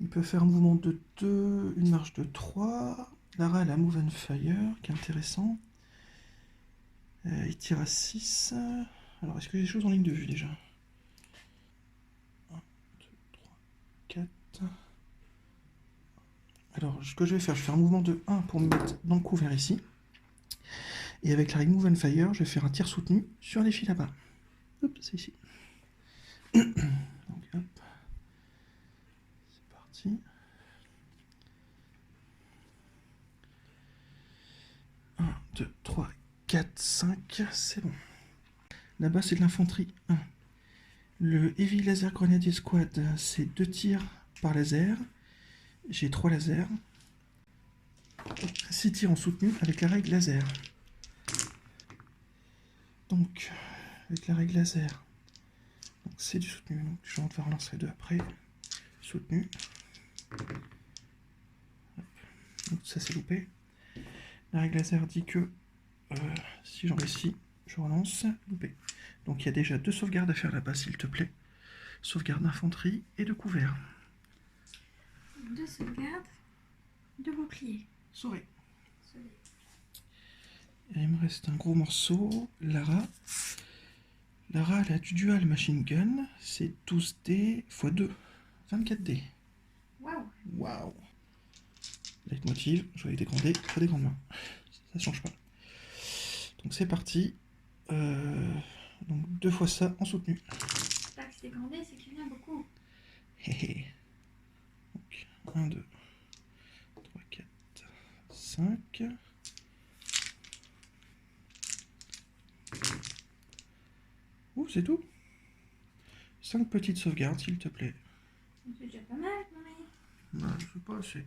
Speaker 1: Il peut faire un mouvement de 2, une marche de 3. Lara elle a Move and Fire qui est intéressant. Il tire à 6. Alors est-ce que j'ai des choses en ligne de vue déjà? 1, 2, 3, 4. Alors ce que je vais faire, je vais faire un mouvement de 1 pour me mettre dans le couvert ici. Et avec la règle Move and Fire, je vais faire un tir soutenu sur les filles là-bas. Hop, c'est ici. Donc hop, c'est parti. 1, 2, 3, 4, 5, c'est bon. Là-bas c'est de l'infanterie 1. Le Heavy Laser Grenadier Squad, c'est 2 tirs par laser. J'ai 3 lasers. 6 tirs en soutenu avec la règle laser. Donc, avec la règle laser, c'est du soutenu. Donc, je vais devoir relancer les 2 après. Soutenu. Donc, ça c'est loupé. La règle laser dit que si j'en réussis, je relance. Loupé. Donc, il y a déjà 2 sauvegardes à faire là-bas, s'il te plaît. Sauvegarde d'infanterie et de couvert.
Speaker 2: 2 sauvegardes. 2 boucliers.
Speaker 1: Sauvé.
Speaker 2: Sauvé.
Speaker 1: Et il me reste un gros morceau. Lara. Lara, elle a du dual machine gun. C'est 12D x 2. 24D.
Speaker 2: Waouh.
Speaker 1: Waouh. Leitmotiv, je vais des grandes pas des grandes mains. Ça change pas. Donc c'est parti. Donc 2 fois ça en soutenu.
Speaker 2: C'est pas que c'est grandé, c'est qu'il y en a beaucoup.
Speaker 1: Donc 1, 2, 3, 4, 5. Ouh, c'est tout. 5 petites sauvegardes, s'il te plaît.
Speaker 2: C'est déjà pas mal, non mais...
Speaker 1: Bah, je sais pas, c'est...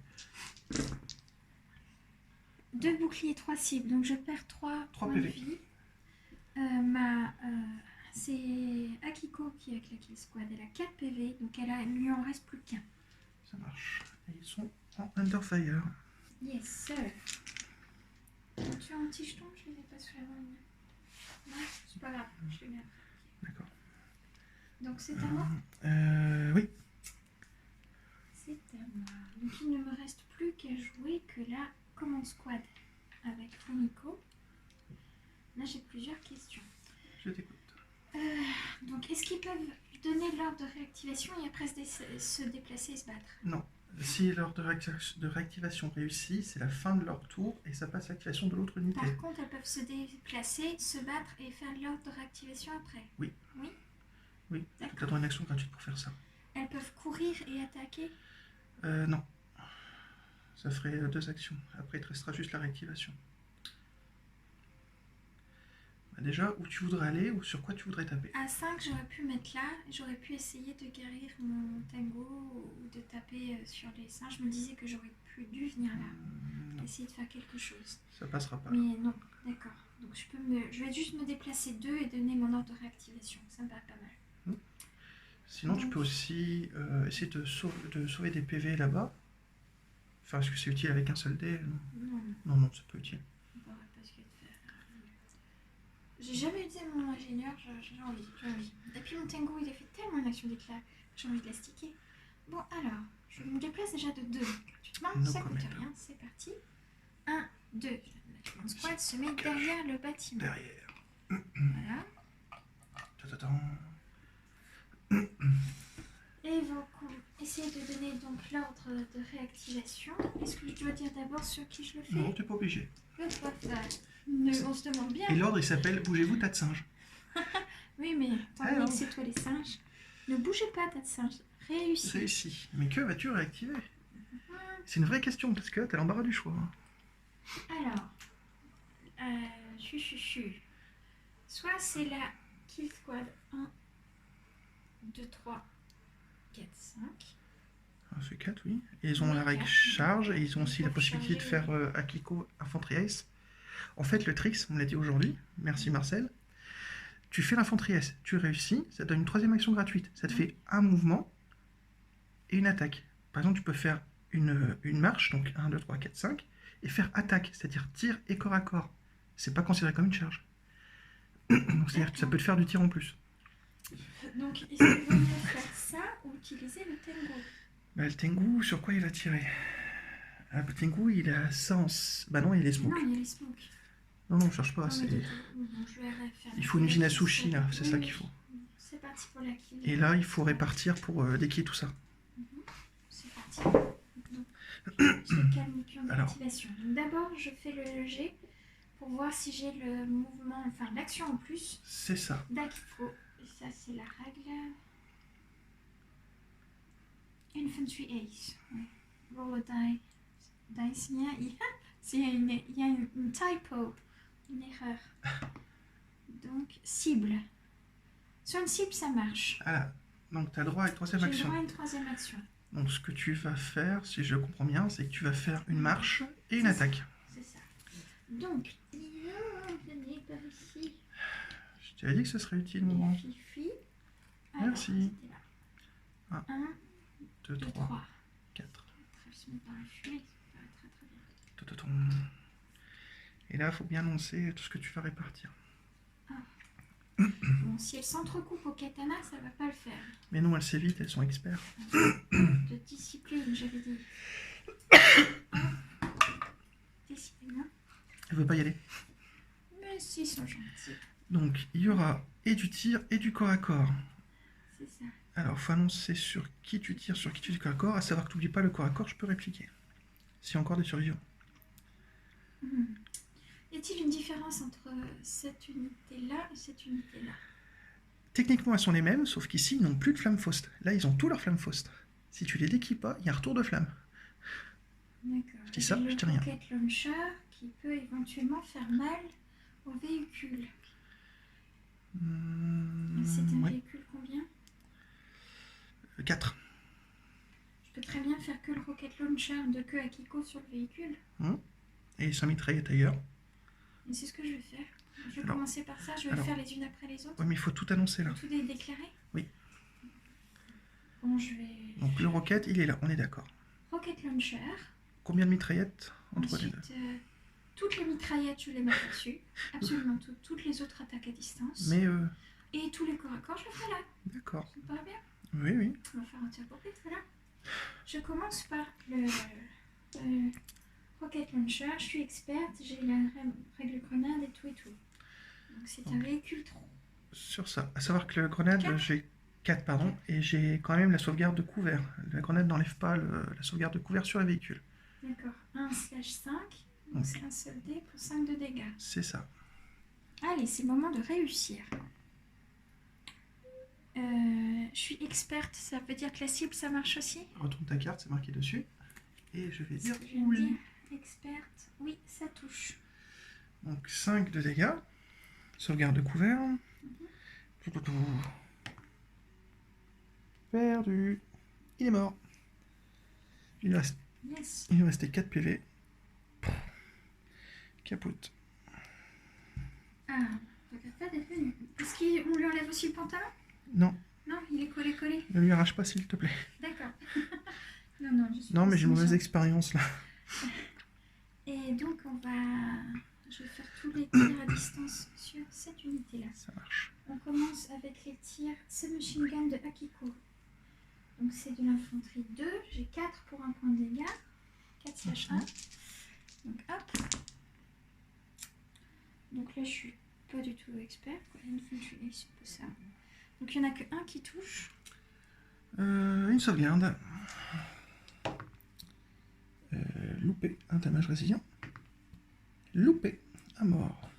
Speaker 2: 2 boucliers, 3 cibles, donc je perds 3
Speaker 1: 3
Speaker 2: points de
Speaker 1: PV.
Speaker 2: vie. C'est Akiko qui est avec la Kill Squad, elle a 4 PV, donc il lui en reste plus qu'un.
Speaker 1: Ça marche. Et ils sont en Under Fire.
Speaker 2: Yes, sir. Tu as un petit jeton, je ne les ai pas sous la main. Non, c'est pas grave, je les mets après.
Speaker 1: D'accord.
Speaker 2: Donc c'est à moi.
Speaker 1: Oui.
Speaker 2: C'est à moi. Donc il ne me reste plus qu'à jouer que la commande squad avec Fumiko. Là j'ai plusieurs questions.
Speaker 1: Je t'écoute.
Speaker 2: Donc est-ce qu'ils peuvent donner l'ordre de réactivation et après se déplacer et se battre?
Speaker 1: Non. Si l'ordre de réactivation réussit, c'est la fin de leur tour et ça passe à l'activation de l'autre unité.
Speaker 2: Par contre, elles peuvent se déplacer, se battre et faire l'ordre de réactivation après.
Speaker 1: Oui.
Speaker 2: Oui.
Speaker 1: Oui, tu
Speaker 2: D'accord.
Speaker 1: as une action gratuite pour faire ça.
Speaker 2: Elles peuvent courir et attaquer.
Speaker 1: Non. Ça ferait 2 actions. Après, il te restera juste la réactivation. Bah, déjà, où tu voudrais aller ou sur quoi tu voudrais taper?
Speaker 2: À 5, j'aurais pu mettre là. J'aurais pu essayer de guérir mon tango ou de taper sur les seins. Je me disais que j'aurais dû venir là.
Speaker 1: Non,
Speaker 2: Essayer de faire quelque chose.
Speaker 1: ça passera pas.
Speaker 2: Mais non, d'accord. Donc je vais juste me déplacer 2 et donner mon ordre de réactivation. Ça me paraît pas mal.
Speaker 1: Sinon, tu peux aussi essayer de sauver des PV là-bas. Enfin, est-ce que c'est utile avec un seul dé?
Speaker 2: Non,
Speaker 1: Non, c'est pas utile.
Speaker 2: on va pas ce qu'il y a de faire. J'ai jamais utilisé mon ingénieur, j'ai envie. Et puis mon tango, il a fait tellement une action d'éclat, j'ai envie de la sticker. Bon, alors, je me déplace déjà de 2. Gratuitement,
Speaker 1: No
Speaker 2: ça coûte
Speaker 1: comment.
Speaker 2: rien, c'est parti. 1, 2. Mon squad se met derrière le bâtiment.
Speaker 1: Derrière.
Speaker 2: Voilà.
Speaker 1: Tatatam.
Speaker 2: Et vont essayer de donner donc l'ordre de réactivation. Est-ce que je dois dire d'abord sur qui je le fais?
Speaker 1: Non, t'es pas obligé.
Speaker 2: Je dois faire. On se demande bien.
Speaker 1: Et l'ordre, il s'appelle Bougez-vous, tas de singes.
Speaker 2: Oui, mais étant donné que c'est toi les singes, ne bougez pas, tas de singes. Réussi.
Speaker 1: Réussi. Mais que vas-tu réactiver? C'est une vraie question parce que t'as l'embarras du choix.
Speaker 2: Alors, soit c'est la kill squad 1, 2, 3, 4, 5.
Speaker 1: Ah, c'est 4, oui. Et ils ont
Speaker 2: Oui,
Speaker 1: la règle
Speaker 2: 4.
Speaker 1: charge et ils ont aussi
Speaker 2: Ils
Speaker 1: la
Speaker 2: peuvent
Speaker 1: possibilité de
Speaker 2: charger.
Speaker 1: faire Akiko Infanterie Ace. En fait, le tricks, on me l'a dit aujourd'hui, merci Marcel. Tu fais l'Infanterie Ace, tu réussis, ça te donne une 3e action gratuite. Ça te fait un mouvement et une attaque. Par exemple, tu peux faire une marche, donc 1, 2, 3, 4, 5, et faire attaque, c'est-à-dire tir et corps à corps. C'est pas considéré comme une charge. Donc c'est-à-dire que ça peut te faire du tir en plus.
Speaker 2: Donc, est-ce qu'il vaut mieux faire ça ou utiliser le tango?
Speaker 1: Bah, le Tengu, sur quoi il va tirer? Ah, le Tengu, il a sens. Bah non, il est
Speaker 2: Non,
Speaker 1: smoke.
Speaker 2: il y a les smokes.
Speaker 1: Non, non, cherche pas.
Speaker 2: Non, mais
Speaker 1: c'est-
Speaker 2: bon, je vais faire
Speaker 1: Il faut une usine à sushi, là, c'est
Speaker 2: Oui,
Speaker 1: ça
Speaker 2: oui.
Speaker 1: qu'il faut.
Speaker 2: C'est parti pour la kill.
Speaker 1: Et là, il faut répartir pour déquiller tout ça.
Speaker 2: C'est parti. Donc, je calme le pion
Speaker 1: Alors.
Speaker 2: d'activation. Donc, d'abord, je fais le jet pour voir si j'ai le mouvement, enfin l'action en plus
Speaker 1: C'est ça.
Speaker 2: d'Akiko. Et ça, c'est la règle. Infantry Ace. Ouais. Roll a die. Dice. Il y a une typo, une erreur. Donc, cible. Sur une cible, ça marche.
Speaker 1: Voilà. Donc, tu as droit à une 3e
Speaker 2: J'ai le
Speaker 1: action.
Speaker 2: droit à une 3e action.
Speaker 1: Donc, ce que tu vas faire, si je comprends bien, c'est que tu vas faire une marche et une
Speaker 2: C'est ça.
Speaker 1: attaque.
Speaker 2: C'est ça. Donc, venez par ici.
Speaker 1: Je t'avais dit que ce serait utile, Laurent.
Speaker 2: Les Fifi. Alors,
Speaker 1: Merci.
Speaker 2: c'était là.
Speaker 1: Un,
Speaker 2: 1,
Speaker 1: 2,
Speaker 2: 2,
Speaker 1: 3,
Speaker 2: 3.
Speaker 1: 4.
Speaker 2: Elles se mettent dans la fumée. Ça va très bien.
Speaker 1: Et là, il faut bien lancer tout ce que tu vas répartir.
Speaker 2: Bon, si elles s'entrecoupent au katana, ça va pas le faire.
Speaker 1: Mais non, elles s'évitent, elles sont experts.
Speaker 2: De discipline, j'avais dit. Discipline, hein.
Speaker 1: Elle veut pas y aller.
Speaker 2: Mais si, ils sont gentils.
Speaker 1: Donc, il y aura et du tir et du corps à corps.
Speaker 2: C'est ça.
Speaker 1: Alors, faut annoncer sur qui tu tires, sur qui tu tires du corps à corps, à savoir que tu n'oublies pas le corps à corps, je peux répliquer. S'il y a encore des survivants.
Speaker 2: Y a-t-il une différence entre cette unité-là et cette unité-là?
Speaker 1: Techniquement, elles sont les mêmes, sauf qu'ici, ils n'ont plus de flamme Faust. Là, ils ont tous leurs flammes Faust. Si tu les déquilles pas, il y a un retour de flamme.
Speaker 2: D'accord.
Speaker 1: Je dis ça,
Speaker 2: Et
Speaker 1: je dis rien.
Speaker 2: le rocket launcher qui peut éventuellement faire mal au véhicule. C'est un
Speaker 1: Ouais.
Speaker 2: véhicule combien?
Speaker 1: 4.
Speaker 2: Je peux très bien faire que le rocket launcher de queue Akiko sur le véhicule.
Speaker 1: Et 100 mitraillettes ailleurs.
Speaker 2: Et c'est ce que je vais faire. Je vais
Speaker 1: Alors-
Speaker 2: commencer par ça, je vais
Speaker 1: alors-
Speaker 2: faire les unes après les autres.
Speaker 1: Ouais, mais il faut tout annoncer là.
Speaker 2: Tout est déclaré?
Speaker 1: Oui.
Speaker 2: Bon, je vais...
Speaker 1: Donc le rocket, il est là, on est d'accord.
Speaker 2: Rocket launcher.
Speaker 1: Combien de mitraillettes entre les deux?
Speaker 2: Ensuite, toutes les mitraillettes, je les mets dessus. Absolument toutes. Toutes les autres attaques à distance.
Speaker 1: Mais
Speaker 2: Et tous les corps à corps, je le ferai là.
Speaker 1: d'accord.
Speaker 2: Ça te paraît bien?
Speaker 1: Oui, oui.
Speaker 2: On va faire un tir pour voilà. Je commence par le Rocket Launcher. Je suis experte, j'ai la règle grenade et tout et tout. Donc c'est un véhicule 3.
Speaker 1: Sur ça, à savoir que la grenade,
Speaker 2: Quatre.
Speaker 1: j'ai 4, pardon, et j'ai quand même la sauvegarde de couvert. La grenade n'enlève pas la sauvegarde de couvert sur les véhicules.
Speaker 2: D'accord. 1/5. Donc
Speaker 1: Ok.
Speaker 2: c'est un seul dé pour 5 de dégâts.
Speaker 1: C'est ça.
Speaker 2: Allez, c'est le moment de réussir. Je suis experte, ça veut dire que la cible, ça marche aussi?
Speaker 1: Retourne ta carte, c'est marqué dessus. Et je vais dire
Speaker 2: Ce que je viens de
Speaker 1: oui.
Speaker 2: dire. Experte, oui, ça touche.
Speaker 1: Donc 5 de dégâts. Sauvegarde de couvert. Perdu. Il est mort. Il lui
Speaker 2: Yes.
Speaker 1: restait 4 PV. Capote.
Speaker 2: Ah, regarde pas d'être venu. Est-ce qu'on lui enlève aussi le pantalon?
Speaker 1: Non,
Speaker 2: Non, il est collé.
Speaker 1: ne lui arrache pas s'il te plaît.
Speaker 2: D'accord. non, je suis
Speaker 1: Non, mais j'ai une mauvaise
Speaker 2: méchante.
Speaker 1: expérience là.
Speaker 2: Et donc, je vais faire tous les tirs à distance sur cette unité-là.
Speaker 1: Ça marche.
Speaker 2: On commence avec les tirs submachine gun de Akiko. Donc, c'est de l'infanterie 2. J'ai 4 pour un point de dégâts. 4/1. Donc, hop. Donc là, je suis pas du tout expert. Infantry, c'est pas ça. Donc, il n'y en a que un qui touche.
Speaker 1: Une sauvegarde. Loupé, un damage résilient. Loupé, à mort.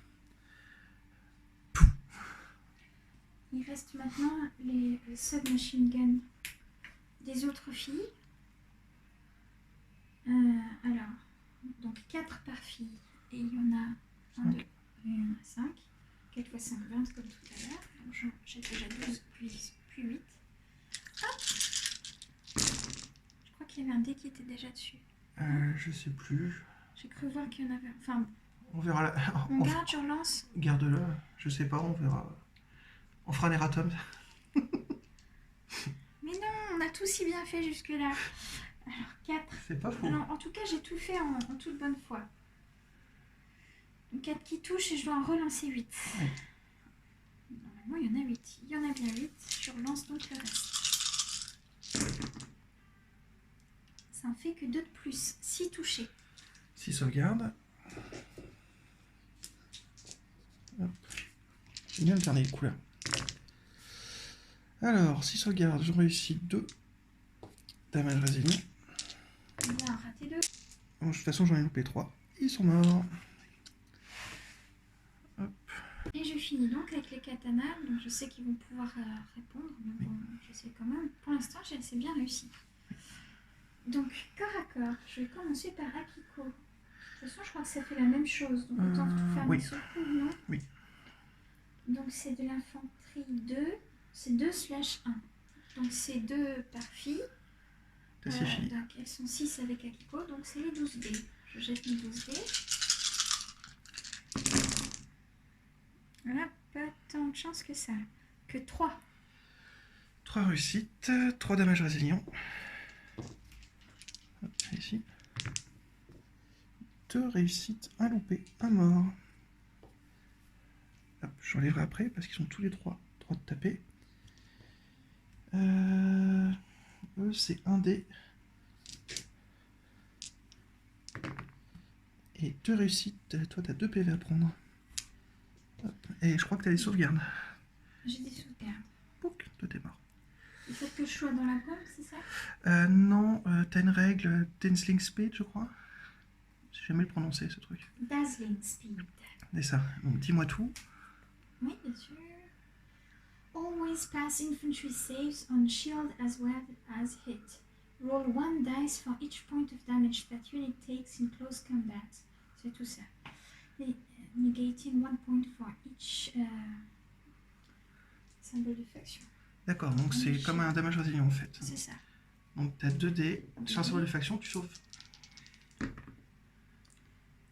Speaker 2: Il reste maintenant les submachine guns des autres filles. Alors, donc 4 par fille. Et il y en a 1, 2, et il y en a 5. 4 x 5, 20 comme tout à l'heure. Donc j'ai déjà 12 puis 8. Hop. Je crois qu'il y avait un dé qui était déjà dessus.
Speaker 1: Je sais plus.
Speaker 2: J'ai cru voir qu'il y en avait. Enfin,
Speaker 1: On verra la...
Speaker 2: on garde, je relance.
Speaker 1: Garde-le, je sais pas, on verra. On fera un erratum.
Speaker 2: Mais non, on a tout si bien fait jusque-là. Alors, 4.
Speaker 1: C'est pas faux.
Speaker 2: Alors, en tout cas, j'ai tout fait en toute bonne foi. 4 qui touchent et je dois en relancer 8.
Speaker 1: Ouais.
Speaker 2: Normalement, il y en a 8. Il y en a bien 8. Je relance donc le reste. Ça en fait que 2 de plus. 6 touchés.
Speaker 1: 6 sauvegardes. Hop. J'aime bien alterner les couleurs. Alors, 6 sauvegardes, je réussis 2. Damage résilient.
Speaker 2: Il a raté 2.
Speaker 1: Bon, de toute façon, j'en ai loupé 3. Ils sont morts. Hop.
Speaker 2: Et je finis donc avec les katanas. Donc je sais qu'ils vont pouvoir répondre. Mais bon, je sais quand même. Pour l'instant, j'ai assez bien réussi. Donc, corps à corps, je vais commencer par Akiko. De toute façon, je crois que ça fait la même chose. Donc autant tout faire
Speaker 1: oui.
Speaker 2: d'un seul coup, non?
Speaker 1: Oui.
Speaker 2: Donc c'est de l'infanterie 2. C'est 2/1. Donc c'est 2 par fille.
Speaker 1: T'as 6 filles.
Speaker 2: Donc elles sont 6 avec Akiko. Donc c'est les 12 dés. Je jette mes 12 dés. Voilà, pas tant de chance que ça. Que 3.
Speaker 1: 3 réussites, 3 damage résilients. Hop, ici. 2 réussites, 1 loupé, 1 mort. Hop, j'enlèverai après parce qu'ils sont tous les 3 droits de taper. Eux, c'est 1 dé. Et 2 réussites, toi t'as 2 PV à prendre. Hop. Et je crois que t'as des sauvegardes.
Speaker 2: J'ai des sauvegardes.
Speaker 1: Pouc, toi t'es mort.
Speaker 2: Il faut que je sois dans la bombe, c'est ça?
Speaker 1: Non, t'as une règle, Dazzling Speed, je crois. J'ai jamais le prononcer ce truc.
Speaker 2: Dazzling Speed.
Speaker 1: C'est ça. Donc dis-moi tout.
Speaker 2: Oui, bien sûr. Always pass infantry saves on shield as well as hit. Roll 1 dice for each point of damage that unit takes in close combat. C'est tout ça. Et negating 1 point for each symbole de faction.
Speaker 1: D'accord, donc c'est comme un damage résilient en fait.
Speaker 2: C'est ça.
Speaker 1: Donc t'as 2 dés, sur un symbole de faction, tu sauves.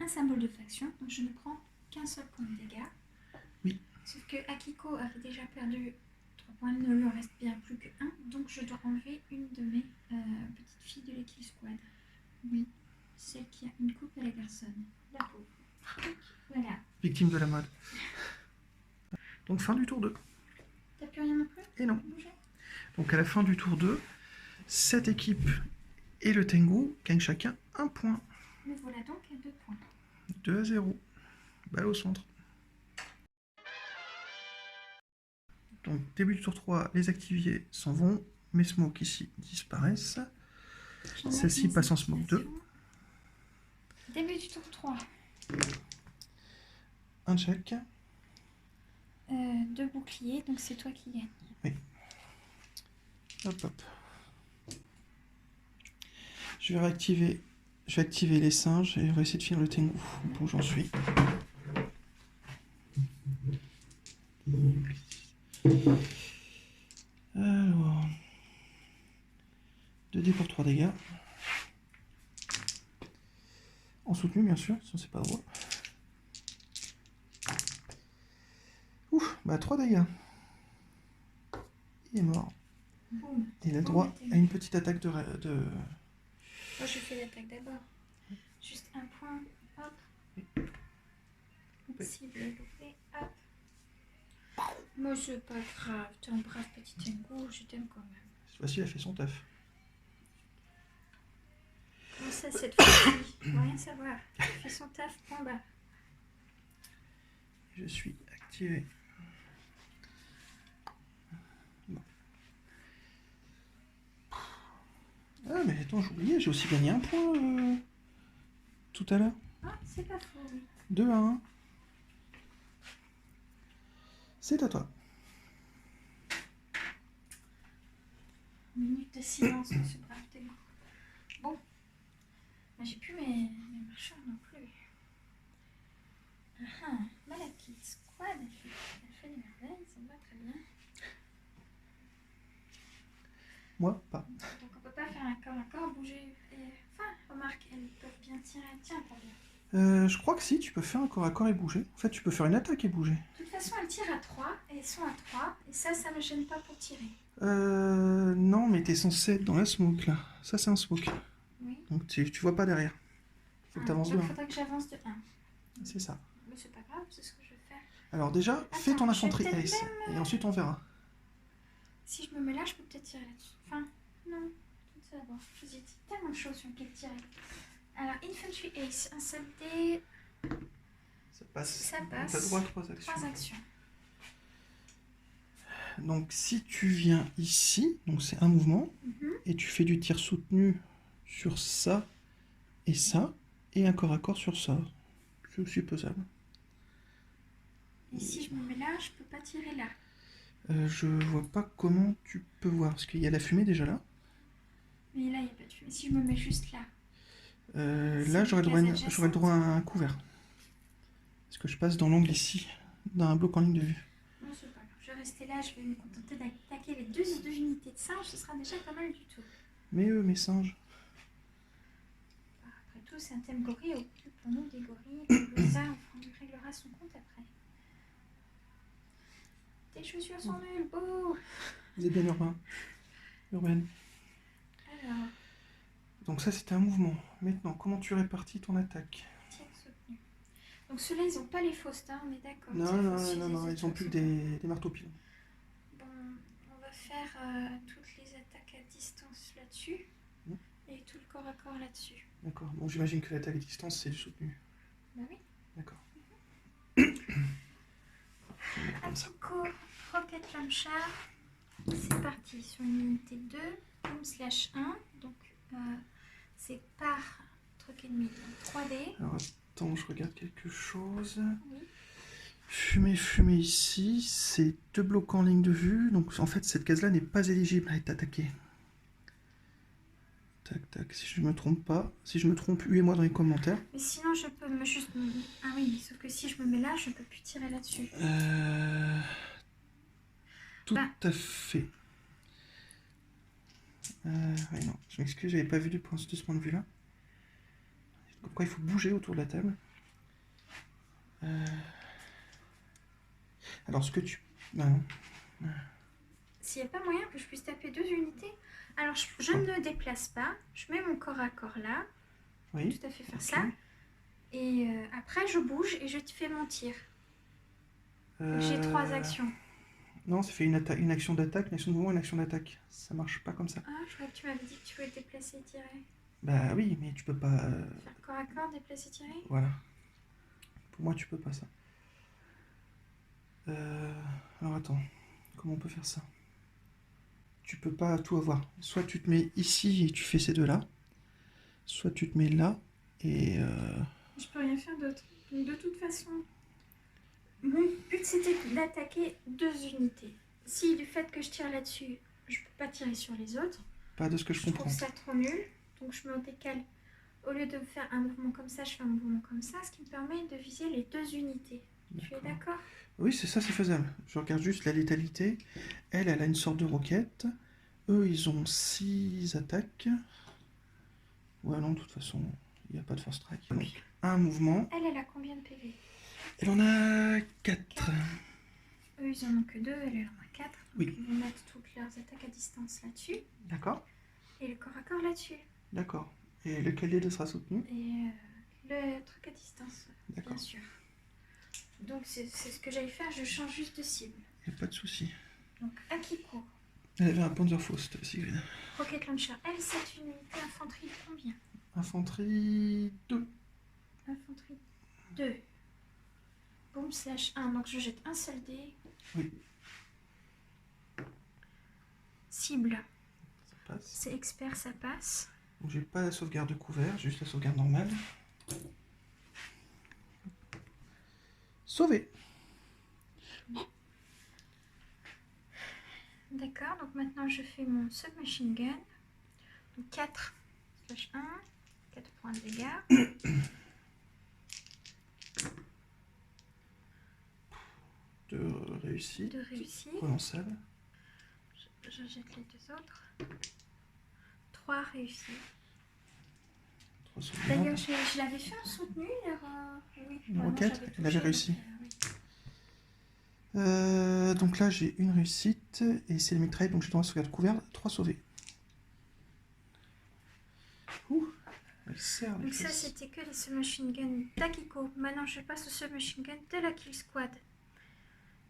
Speaker 2: Un symbole de faction, donc je ne prends qu'un seul point de dégâts.
Speaker 1: Oui.
Speaker 2: Sauf que Akiko avait déjà perdu 3 points, il ne lui en reste bien plus que 1, donc je dois enlever une de mes petites filles de l'équipe squad.
Speaker 1: Oui.
Speaker 2: Celle qui a une coupe à la garçonne. La pauvre. Voilà.
Speaker 1: Victime de la mode. Donc fin du tour 2.
Speaker 2: T'as plus rien non plus?
Speaker 1: Et non.
Speaker 2: Bouger.
Speaker 1: Donc à la fin du tour 2, Cette équipe et le Tengu gagnent chacun un point.
Speaker 2: Me voilà donc à 2 points.
Speaker 1: 2-0. Balle au centre. Donc, début du tour 3, les activités s'en vont. Mes smokes ici disparaissent. Celle-ci passe en smoke 2.
Speaker 2: Début du tour 3.
Speaker 1: Un check.
Speaker 2: 2 boucliers, donc c'est toi qui gagne.
Speaker 1: Oui. Hop, hop. Je vais activer les singes et on va essayer de finir le Tengu. Bon, j'en suis. Alors. 2 dés pour 3 dégâts. En soutenu, bien sûr, sinon c'est pas drôle. Ouf, bah 3 dégâts. Il est mort.
Speaker 2: Boum.
Speaker 1: Il a le droit à une petite attaque de...
Speaker 2: Moi, je fais l'attaque d'abord. Juste un point. Hop.
Speaker 1: Loupé.
Speaker 2: Cible loupée. Hop. Moi, c'est pas grave. T'es un brave petit Tengu. Je t'aime quand même.
Speaker 1: Cette fois-ci, il a fait son taf.
Speaker 2: Comment ça, cette fois-ci? Je veux rien savoir. Il fait son taf. Point bas.
Speaker 1: Je suis activé. Bon. Ah, mais attends, j'oubliais, j'ai aussi gagné un point tout à l'heure.
Speaker 2: Ah, c'est pas faux.
Speaker 1: 2-1. C'est à toi.
Speaker 2: Minute de silence pour ce brave Tengu. Bon. Bah, j'ai plus mes marcheurs non plus. Ah, Malakith Squad, elle fait des merveilles, ça me va très bien.
Speaker 1: Moi, pas.
Speaker 2: Donc on peut pas faire un corps à corps, bouger. Enfin, remarque, elles peuvent bien tirer. Tiens, t'as bien.
Speaker 1: Je crois que si, tu peux faire un corps à corps et bouger. En fait, tu peux faire une attaque et bouger.
Speaker 2: De toute façon, elles tirent à 3 et elles sont à 3. Et ça me gêne pas pour tirer.
Speaker 1: Non, mais t'es censé être dans la smoke, là. Ça, c'est un smoke.
Speaker 2: Oui.
Speaker 1: Donc, tu vois pas derrière. Faut que t'avances
Speaker 2: donc
Speaker 1: de
Speaker 2: il
Speaker 1: 1.
Speaker 2: faudrait que j'avance de 1.
Speaker 1: C'est ça.
Speaker 2: Mais c'est pas grave, c'est ce que je vais faire.
Speaker 1: Alors déjà, fais ton
Speaker 2: Attends, je vais
Speaker 1: infanterie
Speaker 2: peut-être
Speaker 1: ace.
Speaker 2: même,
Speaker 1: Et ensuite, on verra.
Speaker 2: Si je me mets là, je peux peut-être tirer là-dessus. Enfin, non. Ça va. J'hésite. Tellement de choses sur lesquelles tirer. Alors, Infantry Ace, un seul dé,
Speaker 1: Ça passe.
Speaker 2: ça passe.
Speaker 1: T'as droit à 3 actions.
Speaker 2: 3 actions.
Speaker 1: Donc, si tu viens ici, donc c'est un mouvement, et tu fais du tir soutenu sur ça, et un corps à corps sur ça. C'est supposable.
Speaker 2: Et si je me mets là, je peux pas tirer là.
Speaker 1: Je vois pas comment tu peux voir, parce qu'il y a la fumée déjà là.
Speaker 2: Mais là, il n'y a pas de fumée. Si je me mets juste là.
Speaker 1: Là, j'aurais le droit à un couvert. Parce que je passe dans l'angle ici, d'un bloc en ligne de vue.
Speaker 2: Non, c'est pas grave. Je vais rester là. Je vais me contenter d'attaquer les deux unités de singes. Ce sera déjà pas mal du tout.
Speaker 1: Mais eux, mes singes.
Speaker 2: Après tout, c'est un thème gorille. Occupons-nous des gorilles. Comme ça, on réglera son compte après. Tes chaussures sont nulles. Beau.
Speaker 1: Vous êtes bien urbain. Urbaine.
Speaker 2: Alors,
Speaker 1: Donc ça, c'était un mouvement. Maintenant, comment tu répartis ton attaque?
Speaker 2: tir soutenu. Donc ceux-là, ils n'ont pas les fausses, hein, on est d'accord.
Speaker 1: Non, ils ont plus que des marteaux pilons.
Speaker 2: Bon, on va faire toutes les attaques à distance là-dessus. Et tout le corps à corps là-dessus.
Speaker 1: D'accord. Bon, j'imagine que l'attaque à distance, c'est le soutenu.
Speaker 2: Bah oui.
Speaker 1: D'accord.
Speaker 2: Atiko, Rocket Launcher. C'est parti sur une unité 2, boom/1. Donc c'est par truc ennemi. Donc 3D.
Speaker 1: Alors attends, je regarde quelque chose.
Speaker 2: Oui.
Speaker 1: Fumée ici, c'est 2 blocs en ligne de vue. Donc en fait, cette case-là n'est pas éligible à être attaquée. Tac, tac, si je me trompe pas. Si je me trompe, huez-moi dans les commentaires.
Speaker 2: Mais sinon, je peux me juste... Ah oui, sauf que si je me mets là, je peux plus tirer là-dessus.
Speaker 1: Tout à fait. Ouais, non, je m'excuse, j'avais pas vu de ce point de vue-là. Pourquoi il faut bouger autour de la table. Alors, ce que tu... Non.
Speaker 2: S'il n'y a pas moyen que je puisse taper 2 unités, alors je ne déplace pas, je mets mon corps à corps là,
Speaker 1: Oui.
Speaker 2: tout à fait faire ça, et après je bouge et je te fais mon tir. Donc, j'ai 3 actions.
Speaker 1: Non, ça fait une action d'attaque, une action de mouvement, une action d'attaque. Ça marche pas comme ça.
Speaker 2: Ah, je crois que tu m'avais dit que tu pouvais te déplacer et tirer.
Speaker 1: Bah oui, mais tu peux pas...
Speaker 2: Faire corps à corps, déplacer, tirer.
Speaker 1: Voilà. Pour moi, tu peux pas ça. Alors attends, comment on peut faire ça? Tu peux pas tout avoir. Soit tu te mets ici et tu fais ces deux-là, soit tu te mets là et...
Speaker 2: Je peux rien faire d'autre. Donc, de toute façon, mon but c'était d'attaquer 2 unités. Si du fait que je tire là-dessus, je peux pas tirer sur les autres,
Speaker 1: Pas de ce que je comprends.
Speaker 2: trouve ça trop nul. Donc je me décale. Au lieu de faire un mouvement comme ça, je fais un mouvement comme ça, ce qui me permet de viser les 2 unités. Tu es d'accord?
Speaker 1: Oui, c'est ça, c'est faisable. Je regarde juste la létalité. Elle a une sorte de roquette. Eux, ils ont 6 attaques. Ouais, non, de toute façon, il n'y a pas de first strike. Donc, un mouvement.
Speaker 2: Elle a combien de PV?
Speaker 1: Elle en a 4.
Speaker 2: Eux, ils en ont que 2, elle en a 4. Donc
Speaker 1: Oui.
Speaker 2: ils vont mettre toutes leurs attaques à distance là-dessus.
Speaker 1: D'accord.
Speaker 2: Et le corps à corps là-dessus.
Speaker 1: D'accord. Et lequel des deux sera soutenu?
Speaker 2: Et le truc à distance,
Speaker 1: D'accord.
Speaker 2: bien sûr. Donc c'est ce que j'allais faire, je change juste de cible.
Speaker 1: Il n'y a pas de souci.
Speaker 2: Donc Akiko,
Speaker 1: Elle avait un Panzerfaust, Sigrid.
Speaker 2: Rocket Launcher, elle, c'est une unité infanterie de combien?
Speaker 1: Infanterie 2.
Speaker 2: Infanterie 2. Bombe /1, donc je jette un seul dé.
Speaker 1: Oui.
Speaker 2: Cible,
Speaker 1: Ça passe.
Speaker 2: c'est expert, ça passe.
Speaker 1: Donc j'ai pas la sauvegarde de couvert, juste la sauvegarde normale. Sauvé.
Speaker 2: D'accord, donc maintenant je fais mon submachine gun. Donc 4/1, 4 points de dégâts.
Speaker 1: De réussite.
Speaker 2: De réussite.
Speaker 1: Relançable.
Speaker 2: Je jette les 2 autres. 3 réussites.
Speaker 1: 3 sauvegardes.
Speaker 2: D'ailleurs, je l'avais fait en soutenu, oui.
Speaker 1: Une
Speaker 2: vraiment,
Speaker 1: roquette,
Speaker 2: j'avais
Speaker 1: elle avait
Speaker 2: touché,
Speaker 1: réussi.
Speaker 2: donc, oui.
Speaker 1: Donc là j'ai une réussite et c'est le mitraille, donc j'ai dans la sauvegarde couvert 3 sauvés. Ouh, elle sert les
Speaker 2: Donc ça,
Speaker 1: fesses.
Speaker 2: c'était que les submachine guns d'Akiko. Maintenant, je passe au submachine gun de la Kill Squad.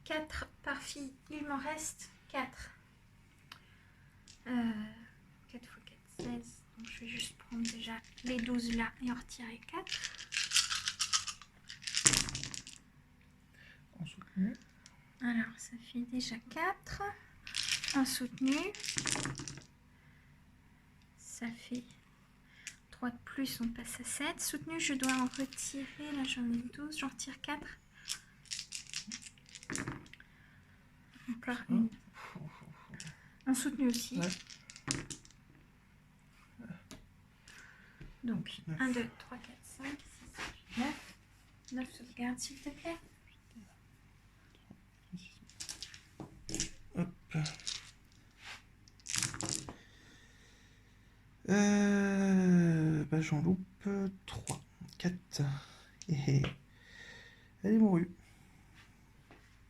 Speaker 2: 4 par fille, il m'en reste 4. 4 x 4, 16. Donc je vais juste prendre déjà les 12 là et en retirer 4.
Speaker 1: En soutenu.
Speaker 2: Alors, ça fait déjà 4. En soutenu. Ça fait 3 de plus, on passe à 7. Soutenu, je dois en retirer. Là, j'en ai 12. J'en retire 4. Encore une. En soutenu aussi.
Speaker 1: Ouais.
Speaker 2: Donc,
Speaker 1: Neuf.
Speaker 2: 1, 2, 3, 4, 5, 6, 7, 9. 9 sauvegardes, s'il te plaît.
Speaker 1: Hop. Bah j'en loupe 3, 4. Et elle est mourue.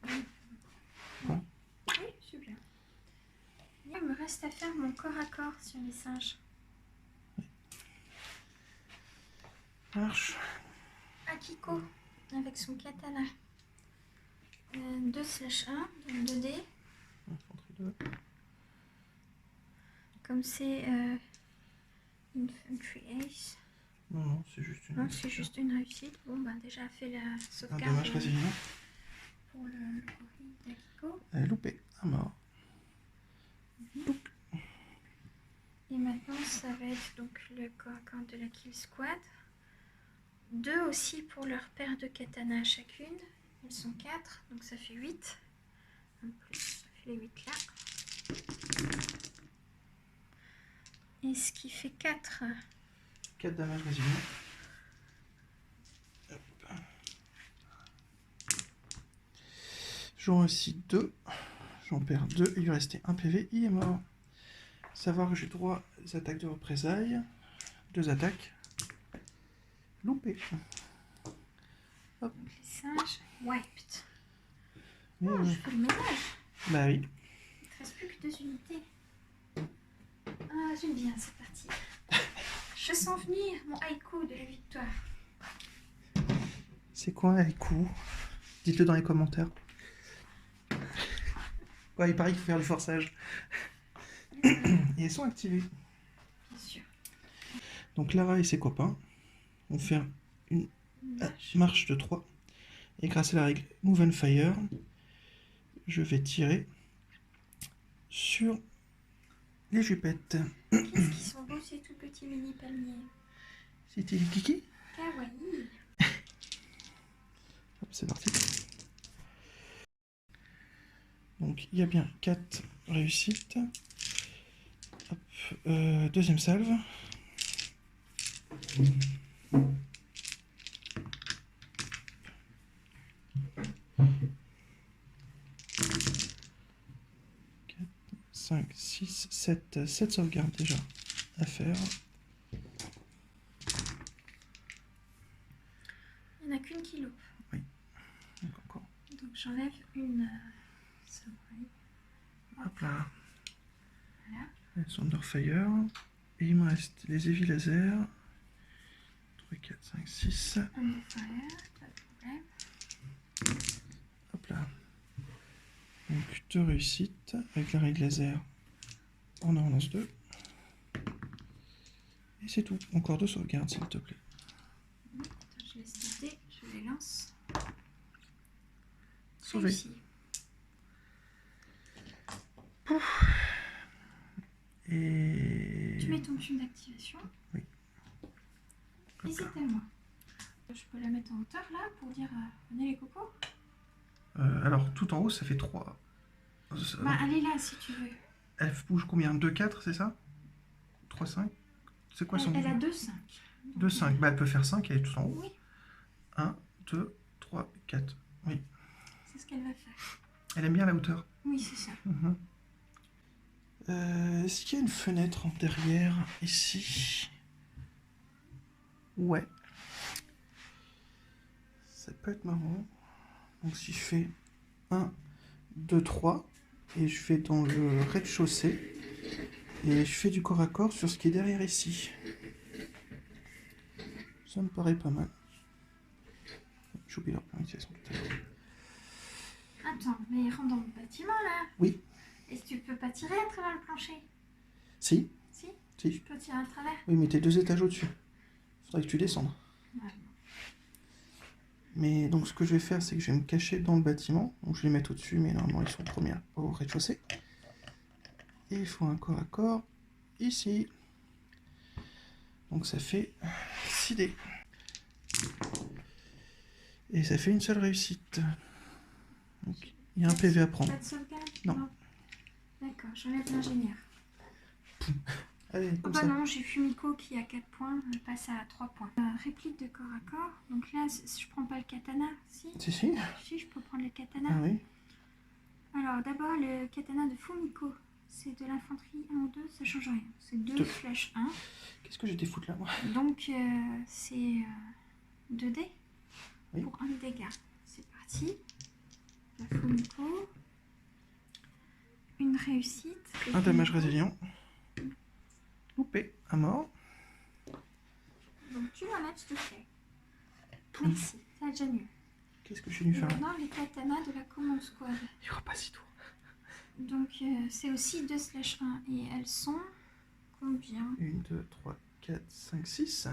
Speaker 2: Oui, c'est bien. Il me reste à faire mon corps à corps sur les singes.
Speaker 1: Marche.
Speaker 2: Akiko, avec son katana. 2/1, donc 2 dés.
Speaker 1: Infanterie 2.
Speaker 2: Comme c'est Infantry Ace.
Speaker 1: Non, non, c'est juste une.
Speaker 2: Non, c'est juste une réussite. Bon, bah déjà fait la
Speaker 1: Un
Speaker 2: sauvegarde
Speaker 1: dommage résilient.
Speaker 2: pour le gorille d'Akiko.
Speaker 1: Elle est loupée. À mort.
Speaker 2: Et maintenant, ça va être donc le corps à corps de la Kill Squad. 2 aussi pour leur paire de katana à chacune. Ils sont 4, donc ça fait 8. En plus, ça fait les 8 là. Et ce qui fait 4.
Speaker 1: 4 dommages résilients. Hop. J'en réussis 2. J'en perds 2. Il lui restait 1 PV. Il est mort. Savoir que j'ai 3 attaques de représailles. 2 attaques. Loupé. Hop.
Speaker 2: Donc les singes, wiped.
Speaker 1: Mais,
Speaker 2: Oh, je fais le ménage.
Speaker 1: bah oui.
Speaker 2: Il ne reste plus que 2 unités. Ah, j'aime bien, c'est parti. Je sens venir mon haïku de la victoire.
Speaker 1: C'est quoi un haïku? Dites-le dans les commentaires. Ouais, il paraît qu'il faut faire du forçage.
Speaker 2: Bien
Speaker 1: Et elles sont activées.
Speaker 2: sûr.
Speaker 1: Donc Lara et ses copains vont faire une marche de 3. Et grâce à la règle Move and Fire, je vais tirer sur les jupettes.
Speaker 2: Qu'est-ce qu'ils sont beaux ces tout petits mini palmiers.
Speaker 1: C'était les kiki.
Speaker 2: Kawaii.
Speaker 1: Hop, c'est parti. Donc il y a bien 4 réussites. Hop, deuxième salve. Quatre, 5, 6, 7 sauvegardes déjà à faire.
Speaker 2: Il n'y en a qu'une qui loupe.
Speaker 1: Donc encore.
Speaker 2: Donc j'enlève une samouraï.
Speaker 1: Hop là.
Speaker 2: Voilà.
Speaker 1: Elles sont under fire. Et il me reste les heavy laser. 3, 4, 5, 6.
Speaker 2: On est fire, pas de problème.
Speaker 1: Hop là. Donc 2 réussites avec la règle laser. On en lance 2. Et c'est tout. Encore 2 sauvegardes s'il te plaît.
Speaker 2: Attends, je laisse les dés, je les lance.
Speaker 1: Sauvé.
Speaker 2: Réussi.
Speaker 1: Et...
Speaker 2: Tu mets ton film d'activation.
Speaker 1: Oui.
Speaker 2: Et c'est à moi. Je peux la mettre en hauteur là pour dire venez les cocos.
Speaker 1: Alors tout en haut ça fait 3.
Speaker 2: Bah allez là si tu veux.
Speaker 1: Elle bouge combien? 2, 4 c'est ça? 3, 5? C'est quoi son
Speaker 2: Elle a
Speaker 1: mouvement?
Speaker 2: 2, 5.
Speaker 1: 2, 5. Bah elle peut faire 5, elle est tout en haut.
Speaker 2: Oui,
Speaker 1: 1, 2, 3, 4. Oui.
Speaker 2: c'est ce qu'elle va faire.
Speaker 1: Elle aime bien la hauteur.
Speaker 2: Oui, c'est ça.
Speaker 1: Est-ce qu'il y a une fenêtre en derrière ici? Ouais. Ça peut être marrant. Donc si je fais 1, 2, 3, et je vais dans le rez-de-chaussée, et je fais du corps à corps sur ce qui est derrière ici. Ça me paraît pas mal. J'oublie leur plan d'utilisation tout à l'heure.
Speaker 2: Attends, mais il rentre dans le bâtiment là.
Speaker 1: Oui.
Speaker 2: Est-ce que tu peux pas tirer à travers le plancher?
Speaker 1: Si,
Speaker 2: Si?
Speaker 1: si.
Speaker 2: Je peux tirer à travers?
Speaker 1: Oui, mais t'es 2 étages au-dessus. Faudrait que tu descendes.
Speaker 2: Ouais.
Speaker 1: Mais donc ce que je vais faire, c'est que je vais me cacher dans le bâtiment. Donc je vais les mettre au-dessus, mais normalement ils sont au rez-de-chaussée. Et il faut un corps à corps ici. Donc ça fait 6 dés. Et ça fait une seule réussite. Donc il y a un PV à prendre.
Speaker 2: Pas de sauvegarde?
Speaker 1: Non.
Speaker 2: D'accord, j'enlève l'ingénieur.
Speaker 1: Allez,
Speaker 2: Oh
Speaker 1: comme
Speaker 2: bah
Speaker 1: ça.
Speaker 2: non, j'ai Fumiko qui a 4 points, elle passe à 3 points. Réplique de corps à corps. Donc là, je prends pas le katana, si?
Speaker 1: Si, si.
Speaker 2: Si, je peux prendre le katana.
Speaker 1: Ah oui.
Speaker 2: Alors d'abord, le katana de Fumiko. C'est de l'infanterie 1 ou 2, ça change rien. C'est 2
Speaker 1: Deux.
Speaker 2: slash 1.
Speaker 1: Qu'est-ce que j'ai des foutre là, moi?
Speaker 2: Donc c'est 2 dés
Speaker 1: Oui.
Speaker 2: pour 1 dégât. C'est parti. La Fumiko. Une réussite.
Speaker 1: Un damage résilient. Loupé, à mort.
Speaker 2: Donc tu l'enlèves, s'il te plaît. Merci, ça va déjà mieux.
Speaker 1: Qu'est-ce que je suis venu
Speaker 2: Et
Speaker 1: faire là?
Speaker 2: maintenant, les katanas de la Command Squad.
Speaker 1: Il n'y aura pas si tours.
Speaker 2: Donc c'est aussi 2 slash 1. Et elles sont combien?
Speaker 1: 1, 2, 3, 4, 5, 6.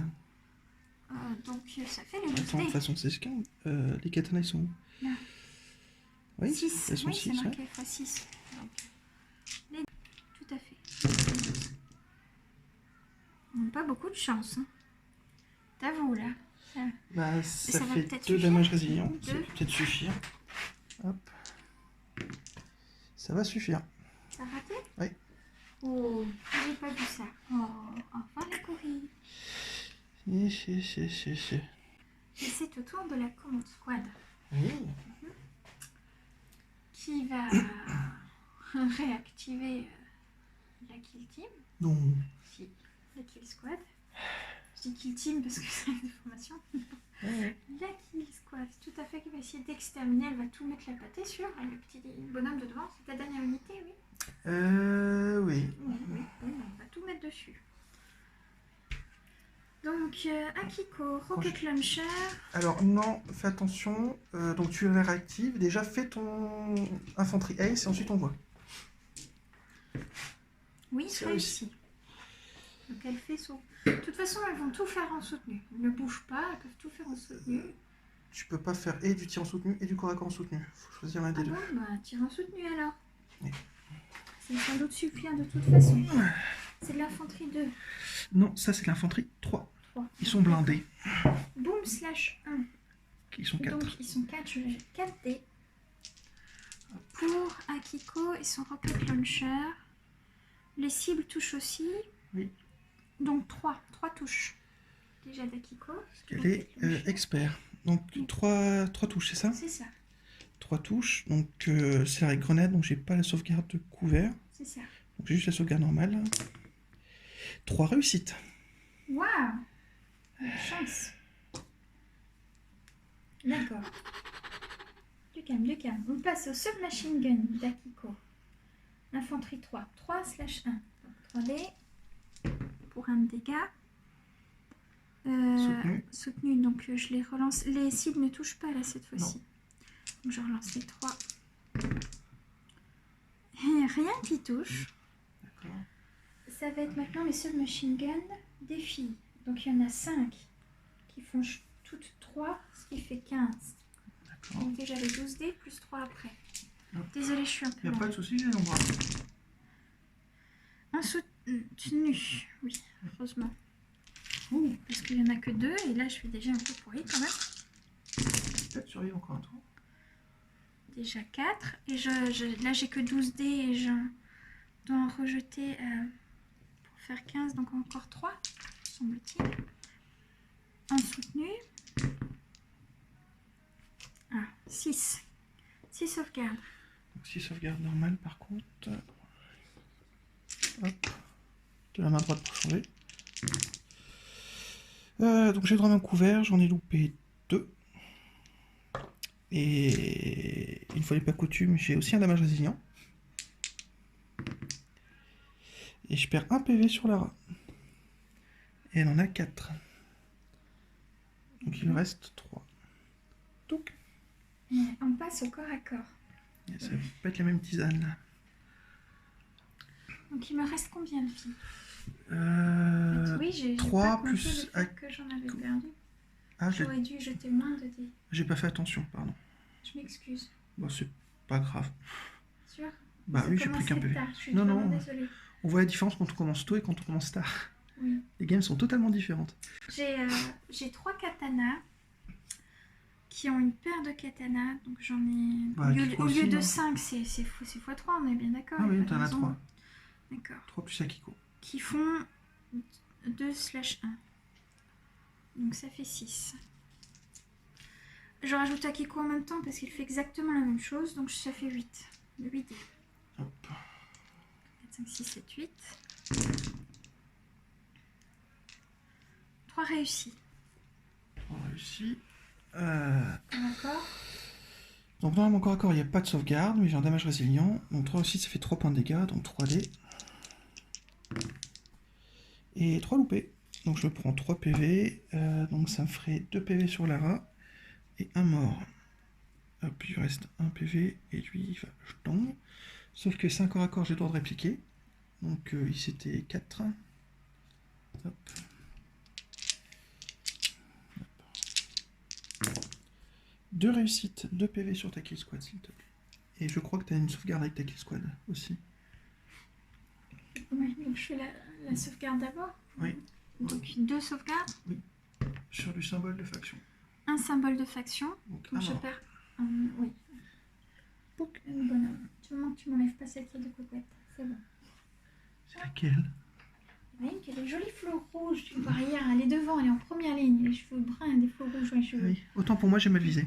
Speaker 2: Donc ça fait les 12
Speaker 1: Attends, de toute
Speaker 2: dés.
Speaker 1: façon, c'est ce qu'un. Les katanas, ils sont où?
Speaker 2: Là.
Speaker 1: Oui,
Speaker 2: 6,
Speaker 1: elles sont
Speaker 2: oui, c'est
Speaker 1: 6,
Speaker 2: marqué x 6. Donc, tout à fait. On n'a pas beaucoup de chance. Hein. T'avoues là. Ça-
Speaker 1: Bah, ça
Speaker 2: ça va
Speaker 1: fait
Speaker 2: peut-être
Speaker 1: 2
Speaker 2: suffire.
Speaker 1: damages résilients. Ça
Speaker 2: Deux.
Speaker 1: peut peut-être suffire. Hop. Ça va suffire.
Speaker 2: Ça a raté?
Speaker 1: Oui.
Speaker 2: Oh, j'ai pas vu ça. Oh, enfin la Corée.
Speaker 1: Et
Speaker 2: Et c'est au tour de la Command Squad
Speaker 1: oui.
Speaker 2: qui va réactiver la Kill Team.
Speaker 1: Non.
Speaker 2: Si, la Kill Squad. Je dis Kill Team parce que c'est une formation.
Speaker 1: Ouais.
Speaker 2: La Kill Squad, tout à fait, qui va essayer d'exterminer. Elle va tout mettre la pâtée sur le petit bonhomme de devant. C'est ta dernière unité, oui.
Speaker 1: Oui.
Speaker 2: Oui, on va tout mettre dessus. Donc, Akiko, Rocket Launcher.
Speaker 1: Alors, non, fais attention. Donc, tu les réactives. Déjà, fais ton infanterie ace et ensuite on voit.
Speaker 2: Oui,
Speaker 1: C'est
Speaker 2: c'est réussi. Donc elle fait son... De toute façon, elles vont tout faire en soutenu. Elles ne bougent pas, elles peuvent tout faire en soutenu.
Speaker 1: Tu peux pas faire et du tir en soutenu et du corps à corps en soutenu. Faut choisir l'un des
Speaker 2: Ah
Speaker 1: deux.
Speaker 2: bon, bah tir en soutenu alors.
Speaker 1: Oui.
Speaker 2: C'est sans doute suffire de toute façon. C'est de l'infanterie 2.
Speaker 1: Non, ça c'est l'infanterie 3.
Speaker 2: 3.
Speaker 1: Ils sont blindés.
Speaker 2: Boom slash 1.
Speaker 1: Ils sont 4.
Speaker 2: Donc ils sont 4, je vais 4 dés. Pour Akiko et son rocket launcher. Les cibles touchent aussi.
Speaker 1: Oui.
Speaker 2: Donc 3 touches. Déjà d'Akiko.
Speaker 1: Elle est expert. Donc 3 touches, c'est ça?
Speaker 2: C'est ça.
Speaker 1: 3 touches. Donc c'est avec grenade, donc j'ai pas la sauvegarde de couvert.
Speaker 2: C'est ça.
Speaker 1: Donc j'ai juste la sauvegarde normale. 3 réussites.
Speaker 2: Waouh! Chance. D'accord. Du calme, du calme. On passe au submachine gun d'Akiko. Infanterie 3. 3/1. Donc 3D pour un dégât.
Speaker 1: Soutenu.
Speaker 2: Soutenu, donc je les relance. Les cibles ne touchent pas là cette fois-ci. Donc je relance les 3. Et rien qui touche.
Speaker 1: D'accord.
Speaker 2: Ça va être maintenant les submachine guns des filles. Donc il y en a 5 qui font toutes 3, ce qui fait 15.
Speaker 1: D'accord.
Speaker 2: Donc déjà les 12 dés plus 3 après.
Speaker 1: Hop.
Speaker 2: Désolée, je suis un peu
Speaker 1: Il n'y a
Speaker 2: lente.
Speaker 1: pas de souci, j'ai l'embarras.
Speaker 2: Un soutenu, oui, heureusement.
Speaker 1: Ouh,
Speaker 2: Parce qu'il n'y en a que 2 et là je suis déjà un peu pourrie quand même.
Speaker 1: peut-être survivre encore un tour.
Speaker 2: Déjà 4. Et là j'ai que 12 dés et je dois en rejeter pour faire 15, donc encore 3, semble-t-il. Un soutenu. 6. 6 sauvegardes.
Speaker 1: Donc 6 sauvegardes normales par contre. Hop. De la main droite pour changer. Donc j'ai droit à un couvert, j'en ai loupé 2. Et une fois n'est pas coutume, j'ai aussi un damage résilient. Et je perds 1 PV sur Lara. Et elle en a 4. Donc il me reste 3. Donc,
Speaker 2: Et on passe au corps à corps.
Speaker 1: ça va pas être la même tisane là.
Speaker 2: Donc il me reste combien de filles?
Speaker 1: Euh,
Speaker 2: Oui, j'ai
Speaker 1: 3
Speaker 2: pas compté
Speaker 1: plus
Speaker 2: le fait que j'en avais perdu.
Speaker 1: Ah,
Speaker 2: J'aurais dû jeter moins de dés.
Speaker 1: j'ai pas fait attention, pardon.
Speaker 2: Je m'excuse.
Speaker 1: Bon, c'est pas grave.
Speaker 2: Sûr?
Speaker 1: Bah
Speaker 2: Ça
Speaker 1: oui, j'ai pris qu'un
Speaker 2: commençait
Speaker 1: PV.
Speaker 2: tard, je suis
Speaker 1: Non,
Speaker 2: vraiment
Speaker 1: non.
Speaker 2: désolée.
Speaker 1: On voit la différence quand on commence tôt et quand on commence tard.
Speaker 2: Oui.
Speaker 1: Les games sont totalement différentes.
Speaker 2: J'ai 3 katanas qui ont une paire de katanas. Donc j'en ai.
Speaker 1: Bah, Akiko
Speaker 2: au lieu
Speaker 1: aussi,
Speaker 2: de
Speaker 1: hein.
Speaker 2: 5, c'est x3, on est bien d'accord?
Speaker 1: Ah
Speaker 2: il y a
Speaker 1: oui,
Speaker 2: pas
Speaker 1: t'en
Speaker 2: de
Speaker 1: as
Speaker 2: raison.
Speaker 1: 3.
Speaker 2: D'accord.
Speaker 1: 3 plus Akiko.
Speaker 2: Qui font 2/1. Donc ça fait 6. Je rajoute Akiko en même temps parce qu'il fait exactement la même chose. Donc ça fait 8. 8 dés.
Speaker 1: Hop.
Speaker 2: 4, 5, 6, 7, 8. 3 réussis.
Speaker 1: On réussit.
Speaker 2: D'accord.
Speaker 1: Donc normalement corps à corps, il n'y a pas de sauvegarde, mais j'ai un damage résilient. Donc 3 aussi, ça fait 3 points de dégâts, donc 3D. Et 3 loupés. Donc je prends 3 PV. Donc ça me ferait 2 PV sur Lara et 1 mort. Hop, il reste 1 PV et lui, il va jeton. Sauf que c'est un corps à corps, j'ai le droit de répliquer. Donc ici c'était 4. Hop. 2 réussites, 2 PV sur ta kill squad, s'il te plaît. Et je crois que tu as une sauvegarde avec ta kill squad aussi.
Speaker 2: Oui, donc je fais la sauvegarde d'abord.
Speaker 1: Oui.
Speaker 2: Donc 2 sauvegardes,
Speaker 1: Sur du symbole de faction.
Speaker 2: un symbole de faction.
Speaker 1: Donc
Speaker 2: Donc
Speaker 1: un
Speaker 2: je
Speaker 1: mort.
Speaker 2: perds un. Oui.
Speaker 1: Pouc.
Speaker 2: Un bonhomme. Tu me manques, tu m'enlèves pas celle qui est de coquette. C'est bon.
Speaker 1: C'est laquelle?
Speaker 2: Il y en a une qui a des jolis flots rouges. Tu vois hier, elle est devant, elle est en première ligne. Les cheveux bruns, des flots rouges dans les cheveux.
Speaker 1: Oui. Autant pour moi, j'ai mal visé.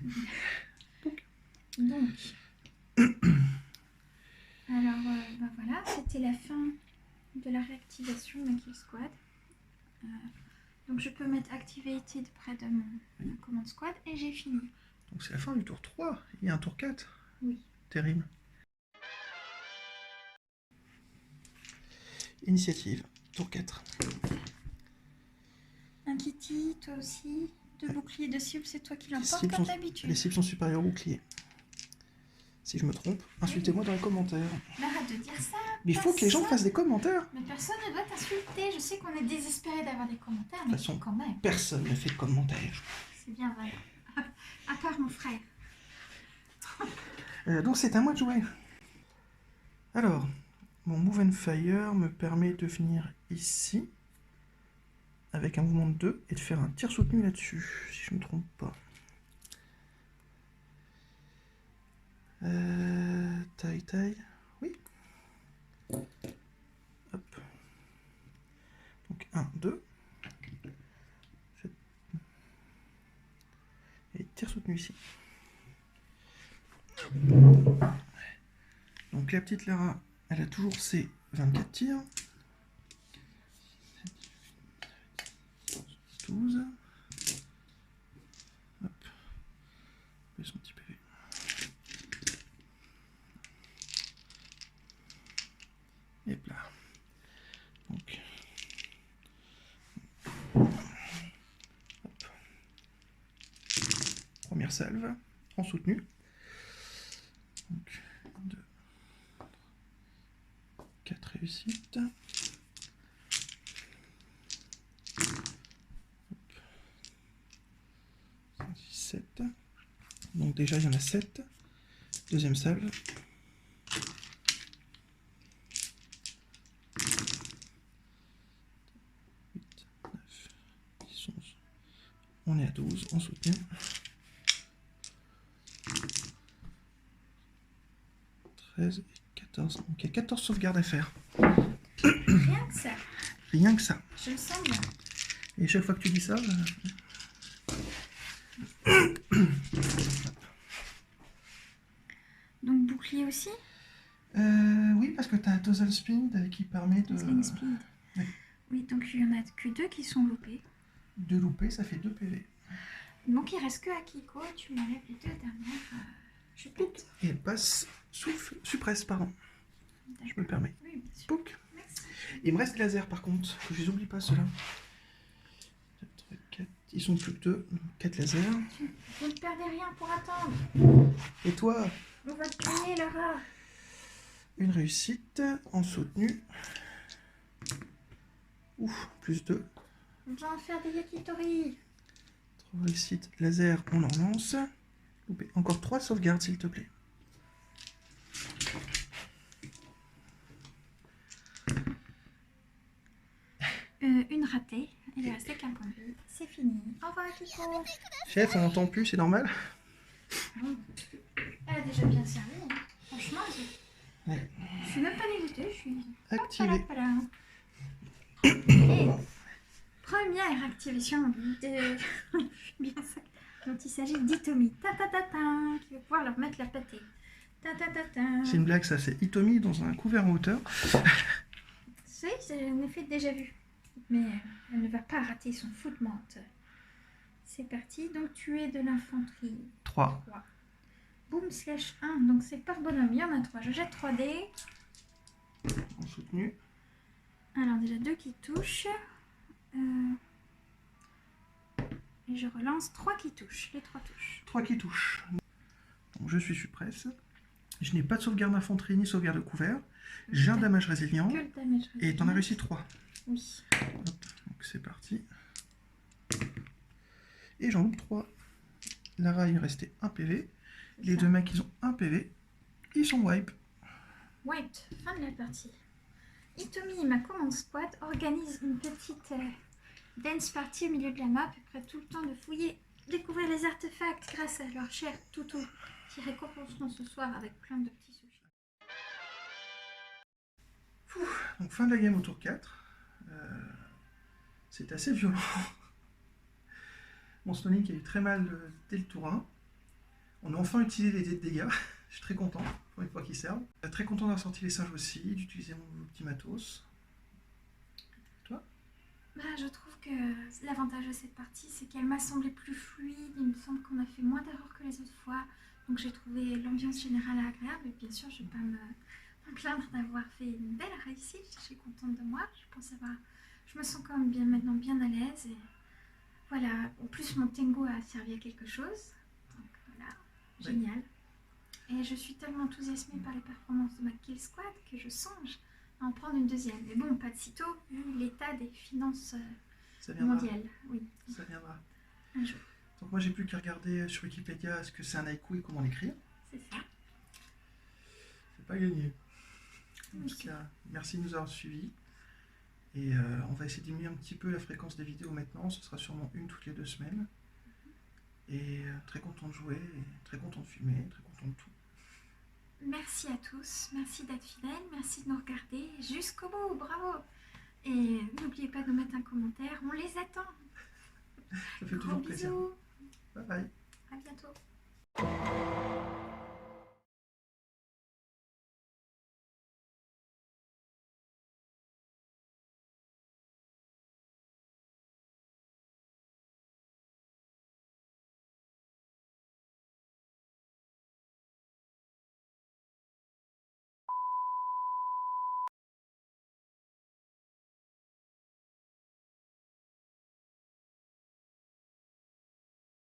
Speaker 2: Donc. Alors, ben voilà, c'était la fin de la réactivation de ma kill squad. Donc je peux mettre activated près de mon command squad et j'ai fini.
Speaker 1: Donc c'est la fin du tour 3. Il y a un tour 4.
Speaker 2: Oui.
Speaker 1: Terrible. Initiative. Tour 4.
Speaker 2: Un Kitty, toi aussi. 2 boucliers de cible, c'est toi qui
Speaker 1: Les
Speaker 2: l'emporte
Speaker 1: cibles
Speaker 2: comme
Speaker 1: sont-
Speaker 2: d'habitude.
Speaker 1: Les cibles sont supérieures au bouclier. Si je me trompe, insultez-moi dans les commentaires.
Speaker 2: Mais arrête de dire ça,
Speaker 1: Mais il faut que les gens fassent des commentaires.
Speaker 2: Mais personne ne doit t'insulter. Je sais qu'on est désespéré d'avoir des commentaires,
Speaker 1: De toute
Speaker 2: mais
Speaker 1: façon,
Speaker 2: quand même.
Speaker 1: personne ne fait de commentaires.
Speaker 2: C'est bien vrai. À part mon frère.
Speaker 1: Donc c'est à moi de jouer. Alors, mon Move and Fire me permet de venir ici, avec un mouvement de 2, et de faire un tir soutenu là-dessus, si je ne me trompe pas. Taille. Oui. Hop. Donc 1, 2. Et tir soutenu ici. Donc la petite Lara, elle a toujours ses 24 tirs. 12. Hop. Et son petit PV. Et là. Donc. Hop. Première salve en soutenu. Donc 2, 4 réussites. 7. Donc déjà il y en a 7. Deuxième salve. 8, 9, 10, 11. On est à 12 en soutenu. 13 et 14. Donc il y a 14 sauvegardes à faire.
Speaker 2: Rien que ça.
Speaker 1: Rien que ça.
Speaker 2: Je le sens bien.
Speaker 1: Et chaque fois que tu dis ça...
Speaker 2: Donc bouclier aussi.
Speaker 1: Oui, parce que tu as Total Speed qui permet de...
Speaker 2: Sling speed.
Speaker 1: Oui.
Speaker 2: Oui, donc il n'y en a que 2 qui sont loupés.
Speaker 1: De louper, ça fait 2 PV.
Speaker 2: Donc il reste que Akiko, tu m'enlèves les 2 dernières. Je pète.
Speaker 1: Et elle passe suppresse, pardon. Je me permets.
Speaker 2: Oui, bien sûr.
Speaker 1: Pouc.
Speaker 2: Merci.
Speaker 1: Il me reste des lasers par contre, que je les oublie pas ceux-là. 4, ils sont plus que 2, 4 lasers.
Speaker 2: Vous ne perdez rien pour attendre.
Speaker 1: Et toi,
Speaker 2: On va te payer, Lara.
Speaker 1: une réussite en soutenu. Ouf, plus 2.
Speaker 2: On va en faire des yakitori.
Speaker 1: 3 réussites laser, on en lance. Loupé. Encore 3 sauvegardes s'il te plaît.
Speaker 2: Une ratée. Il ne restait qu'un point de vue. C'est fini. Au revoir, Akiko.
Speaker 1: Chef, on n'entend plus, c'est normal.
Speaker 2: Elle a déjà bien servi. Hein. Franchement,
Speaker 1: Ouais.
Speaker 2: je suis même pas dégoûtée. Je suis...
Speaker 1: Activé.
Speaker 2: Voilà. Et première activation de... bien ça. dont il s'agit d'Itomi. Ta-ta-ta-ta, qui va pouvoir leur mettre la pâtée. Ta-ta-ta-ta.
Speaker 1: C'est une blague ça, c'est Itomi dans un couvert en hauteur.
Speaker 2: C'est un effet de déjà vu. Mais elle ne va pas rater son foutement. C'est parti. Donc tu es de l'infanterie.
Speaker 1: 3.
Speaker 2: 3. Boom slash 1. Donc c'est par bonhomme. Il y en a 3. Je jette 3 dés.
Speaker 1: En soutenu.
Speaker 2: Alors déjà 2 qui touchent. Et je relance 3 qui touchent. Les 3 touchent.
Speaker 1: 3 qui touchent. Donc je suis suppresse. Je n'ai pas de sauvegarde d'infanterie ni sauvegarde de couvert. J'ai un damage résilient.
Speaker 2: Que le damage
Speaker 1: Et t'en as réussi 3.
Speaker 2: Oui.
Speaker 1: Hop, donc c'est parti. Et j'en loupe 3. Lara, il restait 1 PV. Les deux mecs, ils ont 1 PV. Ils sont wipe.
Speaker 2: Wiped. Fin de la partie. Itomi, ma commande squad, organise une petite dance party au milieu de la map, après tout le temps de fouiller, découvrir les artefacts grâce à leur cher toutou, qui récompenseront ce soir avec plein de petits sushis.
Speaker 1: Donc fin de la game au tour 4. C'est assez violent. Mon Sonic a eu très mal dès le tour 1. On a enfin utilisé les dés de dégâts. Je suis très content, pour une fois qu'ils servent. Très content d'avoir sorti les singes aussi, d'utiliser mon petit matos. Toi?
Speaker 2: Je trouve que l'avantage de cette partie, c'est qu'elle m'a semblé plus fluide. Il me semble qu'on a fait moins d'erreurs que les autres fois. Donc j'ai trouvé l'ambiance générale agréable. Et bien sûr, je ne vais pas me plaindre d'avoir fait une belle réussite. Je suis contente de moi. Je me sens quand même maintenant bien à l'aise. Et voilà. En plus, mon Tengo a servi à quelque chose. Donc voilà, génial. Et je suis tellement enthousiasmée par les performances de ma Kill Squad que je songe en prendre une deuxième. Mais bon, pas de sitôt, vu l'état des finances
Speaker 1: Ça viendra.
Speaker 2: mondiales. Oui,
Speaker 1: Ça viendra.
Speaker 2: un jour.
Speaker 1: Donc moi j'ai plus qu'à regarder sur Wikipédia ce que c'est un haïku et comment l'écrire.
Speaker 2: C'est ça.
Speaker 1: C'est pas gagné. En
Speaker 2: Oui.
Speaker 1: tout cas, merci de nous avoir suivis. Et on va essayer de diminuer un petit peu la fréquence des vidéos maintenant. Ce sera sûrement une toutes les 2 semaines. Et très content de jouer, et très content de filmer, très content de tout.
Speaker 2: Merci à tous, merci d'être fidèles, merci de nous regarder jusqu'au bout, bravo. Et n'oubliez pas de nous mettre un commentaire, on les attend.
Speaker 1: Ça fait
Speaker 2: Gros
Speaker 1: toujours plaisir.
Speaker 2: bisous,
Speaker 1: Bye bye.
Speaker 2: à bientôt.